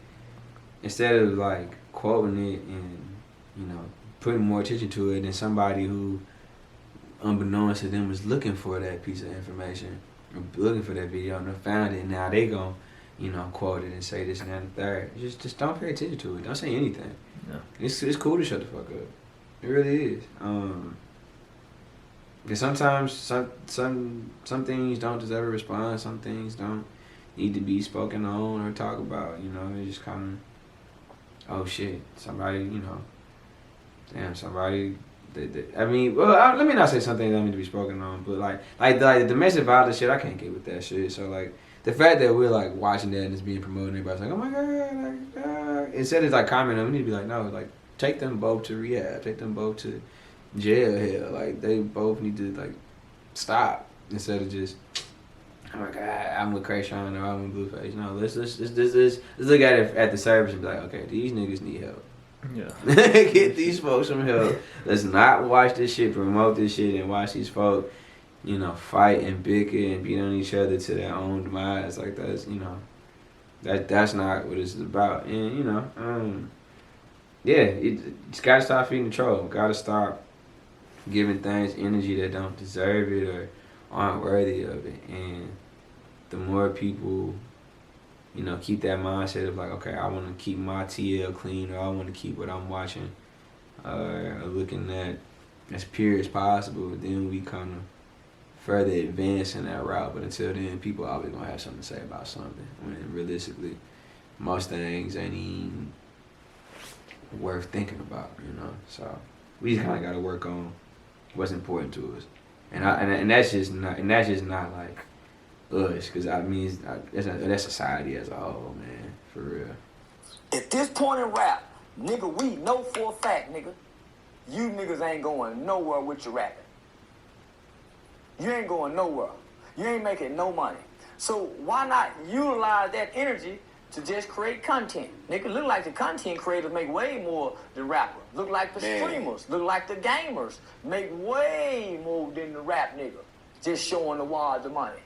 instead of like quoting it and, you know, putting more attention to it than somebody who, unbeknownst to them, was looking for that piece of information, or looking for that video, and they found it, and now they gon', you know, quote it and say this and that and the third. Just don't pay attention to it. Don't say anything. No. It's cool to shut the fuck up. It really is. Because sometimes some things don't deserve a response. Some things don't need to be spoken on or talked about. You know, it's just kind of, oh shit, somebody, you know, damn, somebody. I mean, well, let me not say something that don't need to be spoken on, but like the domestic violence shit, I can't get with that shit. So like the fact that we're like watching that and it's being promoted, everybody's like, oh my god, like, instead of like commenting, we need to be like, no, like take them both to rehab, take them both to jail here. Like they both need to like stop, instead of just, oh my god, I'm with Krayshawn or I'm with Blueface. No, let's look at it at the service and be like, okay, these niggas need help. Yeah. Get these folks some help. Let's not watch this shit, promote this shit, and watch these folks, you know, fight and bicker and beat on each other to their own demise. Like that's, you know, that's not what it's about. And you know, yeah, it's gotta stop feeding the troll. Gotta stop giving things energy that don't deserve it or aren't worthy of it. And the more people, you know, keep that mindset of like, okay, I want to keep my TL clean, or I want to keep what I'm watching looking at as pure as possible, then we kind of further advance in that route. But until then, people always going to have something to say about something, when realistically, most things ain't even worth thinking about, you know. So we just kind of got to work on what's important to us. And that's just not like us, because I mean, that's society as a whole, man, for real. At this point in rap, nigga, we know for a fact, nigga, you niggas ain't going nowhere with your rapping. You ain't going nowhere. You ain't making no money. So why not utilize that energy to just create content? Nigga, look like the content creators make way more than rappers. Look like the streamers, look like the gamers make way more than the rap nigga. Just showing the wad the money.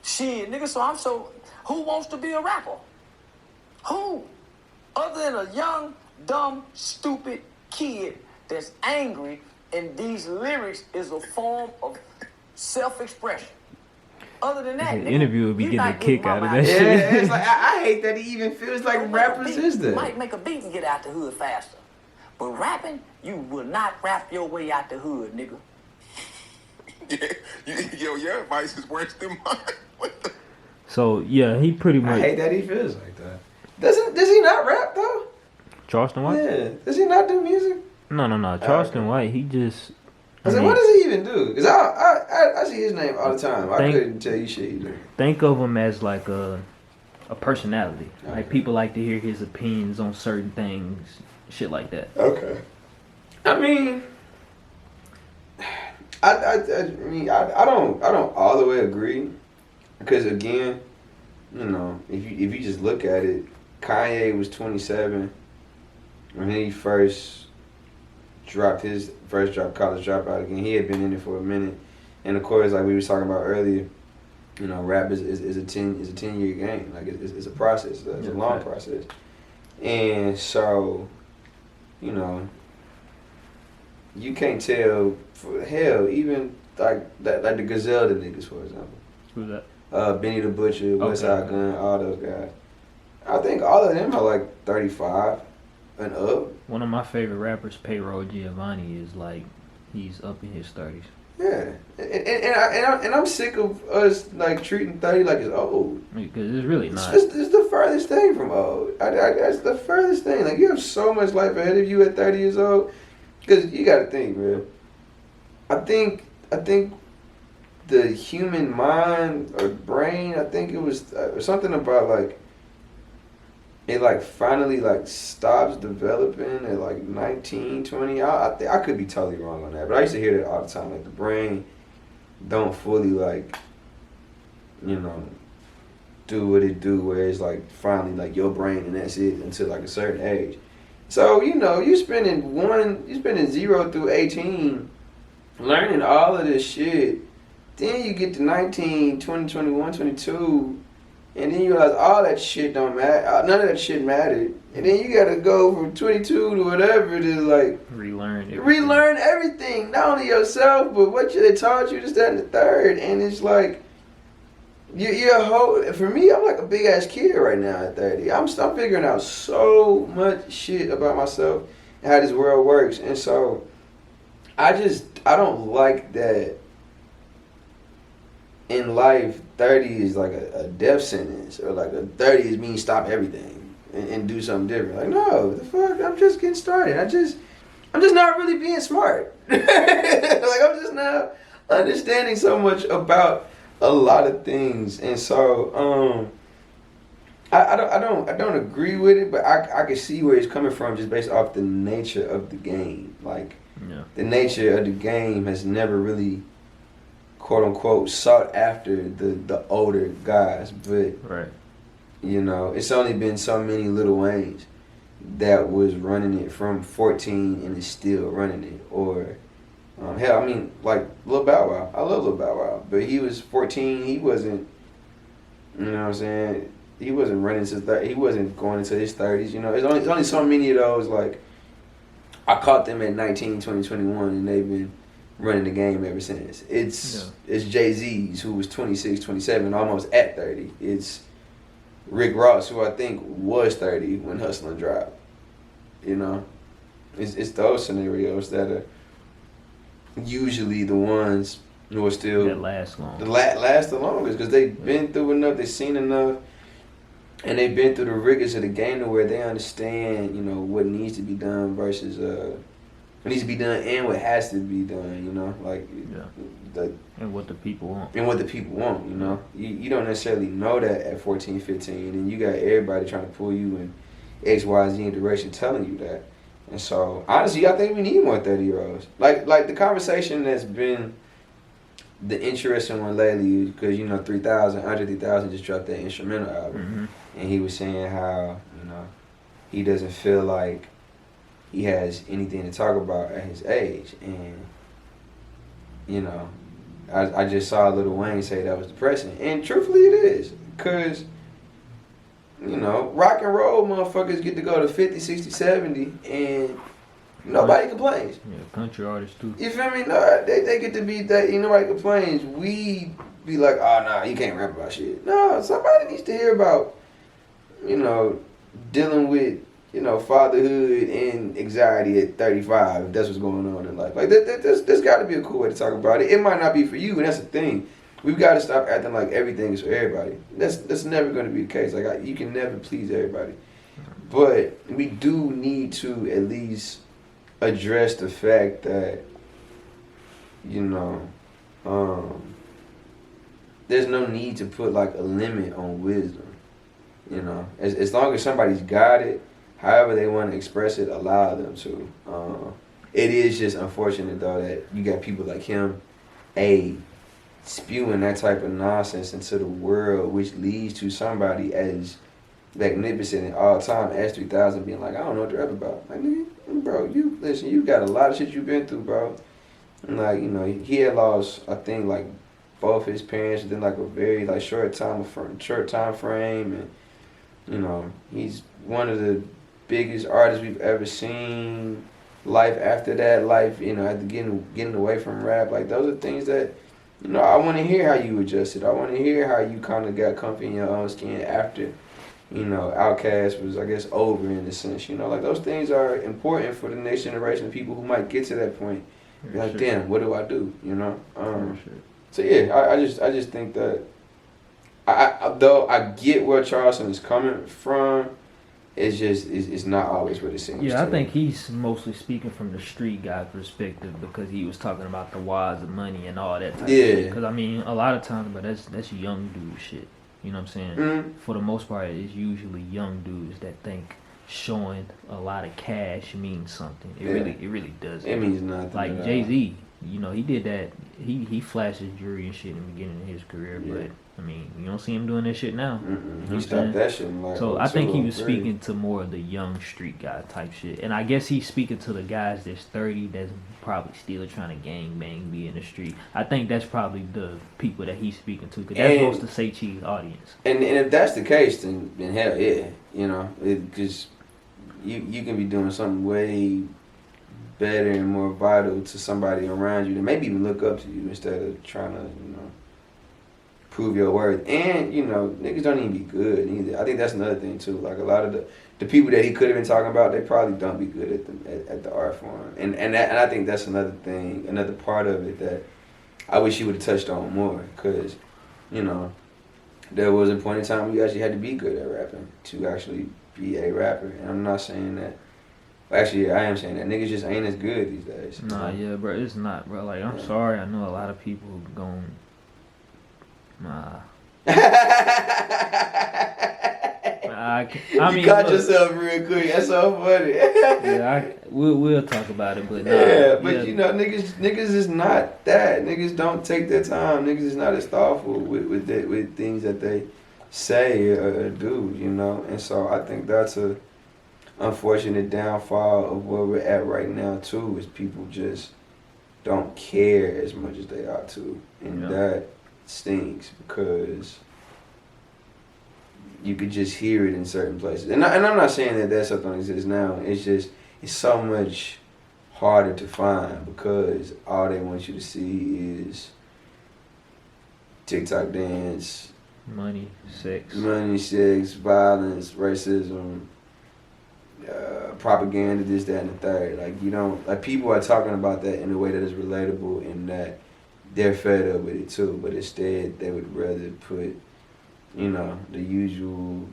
Shit, nigga, so who wants to be a rapper? Who? Other than a young, dumb, stupid kid that's angry, and these lyrics is a form of self-expression. Other than that, The nigga, interview would be you getting a not getting kick my out of mind. that Yeah, shit. it's like I hate that he even feels like Don't rappers make a is beat. that. Might make a beat and get out the hood faster. But rapping, you will not rap your way out the hood, nigga. Yo, your advice is worse than mine. What the? So yeah, he pretty I much hate that he feels like that. Does he not rap though? Charleston White. Yeah. Does he not do music? No. Charleston White. He just. I said, mean, what does he even do? Because I see his name all the time. I Think- couldn't tell you shit he do. Think of him as like a personality. Like Okay. people like to hear his opinions on certain things, shit like that. Okay. I mean, I don't all the way agree, because again, you know, if you just look at it, Kanye was 27 when he first dropped college dropout again. He had been in it for a minute, and of course, like we was talking about earlier, you know, rap is a 10-year game. Like it's a process. It's a long process, and so, you know, you can't tell. For hell, even like the Gazelle, the niggas, for example. Who's that? Benny the Butcher, Westside Okay. Gun, all those guys. I think all of them are like 35 and up. One of my favorite rappers, Payroll Giovanni, is like he's up in his 30s. Yeah, and I'm sick of us like treating 30 like it's old. Because it's really not. It's the furthest thing from old. That's the furthest thing. Like you have so much life ahead of you at 30 years old. Because you got to think, man. I think the human mind or brain, I think it was something about like it like finally like stops developing at like 19, 20. I could be totally wrong on that, but I used to hear that all the time. Like the brain don't fully like, you know, do what it do, where it's like finally like your brain and that's it until like a certain age. So, you know, you spending 0 through 18 learning all of this shit. Then you get to 19, 20, 21, 22, and then you realize all that shit don't matter. None of that shit mattered. And then you gotta go from 22 to whatever to like relearn everything. Not only yourself, but what they taught you, this, that, and the third. And it's like, you're a whole, for me, I'm like a big ass kid right now at 30. I'm figuring out so much shit about myself and how this world works. And so I don't like that in life 30 is like a death sentence, or like a 30 is mean stop everything and do something different. Like, no, the fuck, I'm just getting started. I'm just not really being smart. Like, I'm just not understanding so much about a lot of things. And so I don't agree with it, but I can see where he's coming from just based off the nature of the game. Like, the nature of the game has never really, quote unquote, sought after the older guys. But you know, it's only been so many Lil Waynes that was running it from 14 and is still running it. Or hell, I mean, like Lil Bow Wow. I love Lil Bow Wow, but he was 14. He wasn't, you know what I'm saying? He wasn't running to he wasn't going into his 30s. You know, there's only so many of those. Like, I caught them at 19, 20, 21, and they've been running the game ever since. It's Jay-Z's, who was 26, 27, almost at 30. It's Rick Ross, who I think was 30 when Hustlin' dropped. You know, it's those scenarios that are usually the ones who are still that last long. Last the longest, because they've been through enough, they've seen enough, and they've been through the rigors of the game to where they understand, you know, what needs to be done versus what needs to be done and what has to be done. You know, like and what the people want. And what the people want. You know, you don't necessarily know that at 14, 15, and you got everybody trying to pull you in X, Y, Z direction, telling you that. And so, honestly, I think we need more 30-year-olds. Like the conversation that's been the interesting one lately, because, you know, 3000 just dropped that instrumental album. And he was saying how, you know, he doesn't feel like he has anything to talk about at his age. And, you know, I just saw Lil Wayne say that was depressing. And truthfully it is. Because, you know, rock and roll motherfuckers get to go to 50, 60, 70 and nobody complains. Yeah, country artists too. You feel me? No, they get to be that, nobody complains. We be like, oh, nah, you can't rap about shit. No, somebody needs to hear about, dealing with, fatherhood and anxiety at 35, if that's what's going on in life. Like, there's got to be a cool way to talk about it. It might not be for you, and that's the thing. We've got to stop acting like everything is for everybody. That's never going to be the case. Like, you can never please everybody. But we do need to at least address the fact that, there's no need to put like a limit on wisdom. As long as somebody's got it, however they want to express it, allow them to. It is just unfortunate though that you got people like him, spewing that type of nonsense into the world, which leads to somebody as magnificent and all time as 3000 being like, I don't know what they're up about. Like, nigga, bro, you got a lot of shit you've been through, bro. And like, he had lost, I think, like both his parents within like a very like short time frame, and he's one of the biggest artists we've ever seen. Life after that, after getting away from rap, like those are things that, I want to hear how you adjusted. I want to hear how you kind of got comfy in your own skin after, Outkast was, I guess, over in a sense. Like those things are important for the next generation of people who might get to that point. Be like, damn, what do I do? So yeah, I just think that though I get where Charleston is coming from, it's not always what it seems. Yeah, I think he's mostly speaking from the street guy perspective because he was talking about the whys of money and all that type of shit. Because I mean, a lot of times, but that's young dude shit. You know what I'm saying? Mm-hmm. For the most part, it's usually young dudes that think showing a lot of cash means something. It really doesn't. It means nothing. Like Jay-Z, he did that. He flashed his jewelry and shit in the beginning of his career, but I mean, you don't see him doing this shit now. He stopped that shit. Like, so I think he was speaking to more of the young street guy type shit, and I guess he's speaking to the guys that's 30 that's probably still trying to gang bang, be in the street. I think that's probably the people that he's speaking to, because that's most of the SayCheese audience. And if that's the case, then hell yeah, because you can be doing something way better and more vital to somebody around you that maybe even look up to you instead of trying to, prove your worth. And, niggas don't even be good either. I think that's another thing too. Like a lot of the people that he could have been talking about, they probably don't be good at the art form. And I think that's another thing, another part of it that I wish he would have touched on more, because, there was a point in time you actually had to be good at rapping to actually be a rapper. And I'm not saying that. Actually, I am saying that niggas just ain't as good these days. Nah, yeah, bro, it's not, bro. Like, I'm sorry, I know a lot of people gon' I mean, you caught yourself real quick. That's so funny. Yeah, we'll talk about it, but niggas is not that. Niggas don't take their time. Niggas is not as thoughtful with things that they say or do. And so I think that's a unfortunate downfall of where we're at right now too. Is people just don't care as much as they ought to, and that stinks because you could just hear it in certain places. And I'm not saying that something exists now. It's just, it's so much harder to find because all they want you to see is TikTok dance, money, sex, violence, racism, propaganda, this, that, and the third. Like, people are talking about that in a way that is relatable and that they're fed up with it too, but instead they would rather put, the usual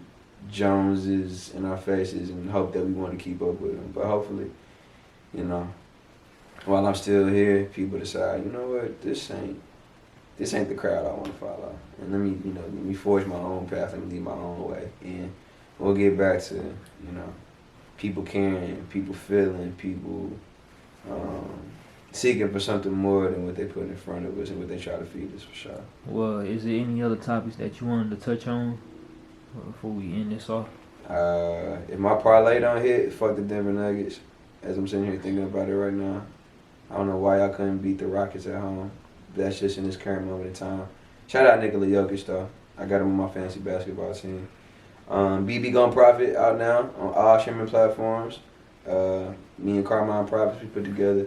Joneses in our faces and hope that we want to keep up with them. But hopefully, while I'm still here, people decide, you know what, this ain't the crowd I want to follow. And let me forge my own path and lead my own way. And we'll get back to, people caring, people feeling, people seeking for something more than what they put in front of us and what they try to feed us, for sure. Well, is there any other topics that you wanted to touch on before we end this off? If my parlay don't hit, fuck the Denver Nuggets. As I'm sitting here thinking about it right now, I don't know why y'all couldn't beat the Rockets at home. That's just in this current moment in time. Shout out Nikola Jokic though. I got him on my fantasy basketball team. BBGonProfit out now on all streaming platforms. Me and Carmine Prophets, we put together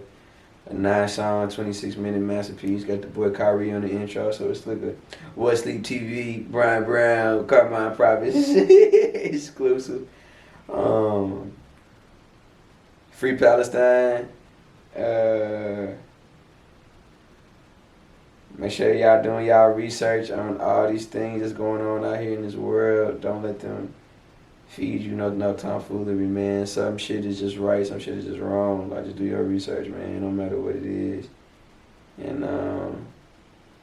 a 9-song, 26-minute masterpiece. Got the boy Kyrie on the intro, so it's like a What Sleep TV, Brian Brown, Carmine Prophets exclusive. Free Palestine. Make sure y'all doing y'all research on all these things that's going on out here in this world. Don't let them feed you no tomfoolery, man. Some shit is just right, some shit is just wrong. Like, just do your research, man, no matter what it is. And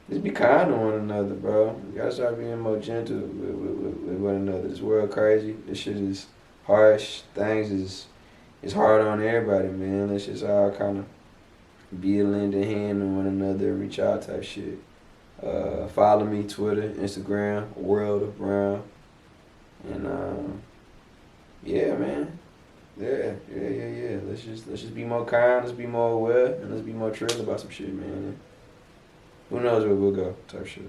just be kind to one another, bro. You gotta start being more gentle with one another. This world crazy. This shit is harsh. Things is hard on everybody, man. Let's just all kind of be a lending hand to one another, reach out type shit. Follow me, Twitter, Instagram, World of Brown. And yeah, man. Yeah. Let's just be more kind, let's be more aware, and let's be more trill about some shit, man. And who knows where we'll go, type shit.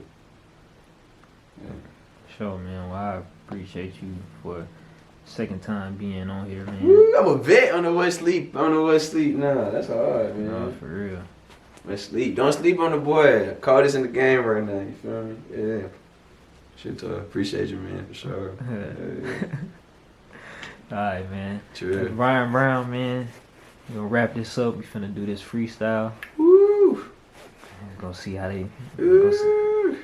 Yeah. Sure, man. Well, I appreciate you for second time being on here, man. Woo, I'm a vet on the What Sleep. Nah, that's hard, man. No, for real. Let's sleep. Don't sleep on the boy. Coldest in the game right now, you feel me? Yeah. Shit, appreciate you, man, for sure. Alright, man. True. Brian Brown, man. We gonna wrap this up. We finna do this freestyle. Woo! We're gonna see how they Ooh.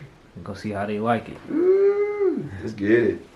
go see how they like it. Ooh. Let's get it.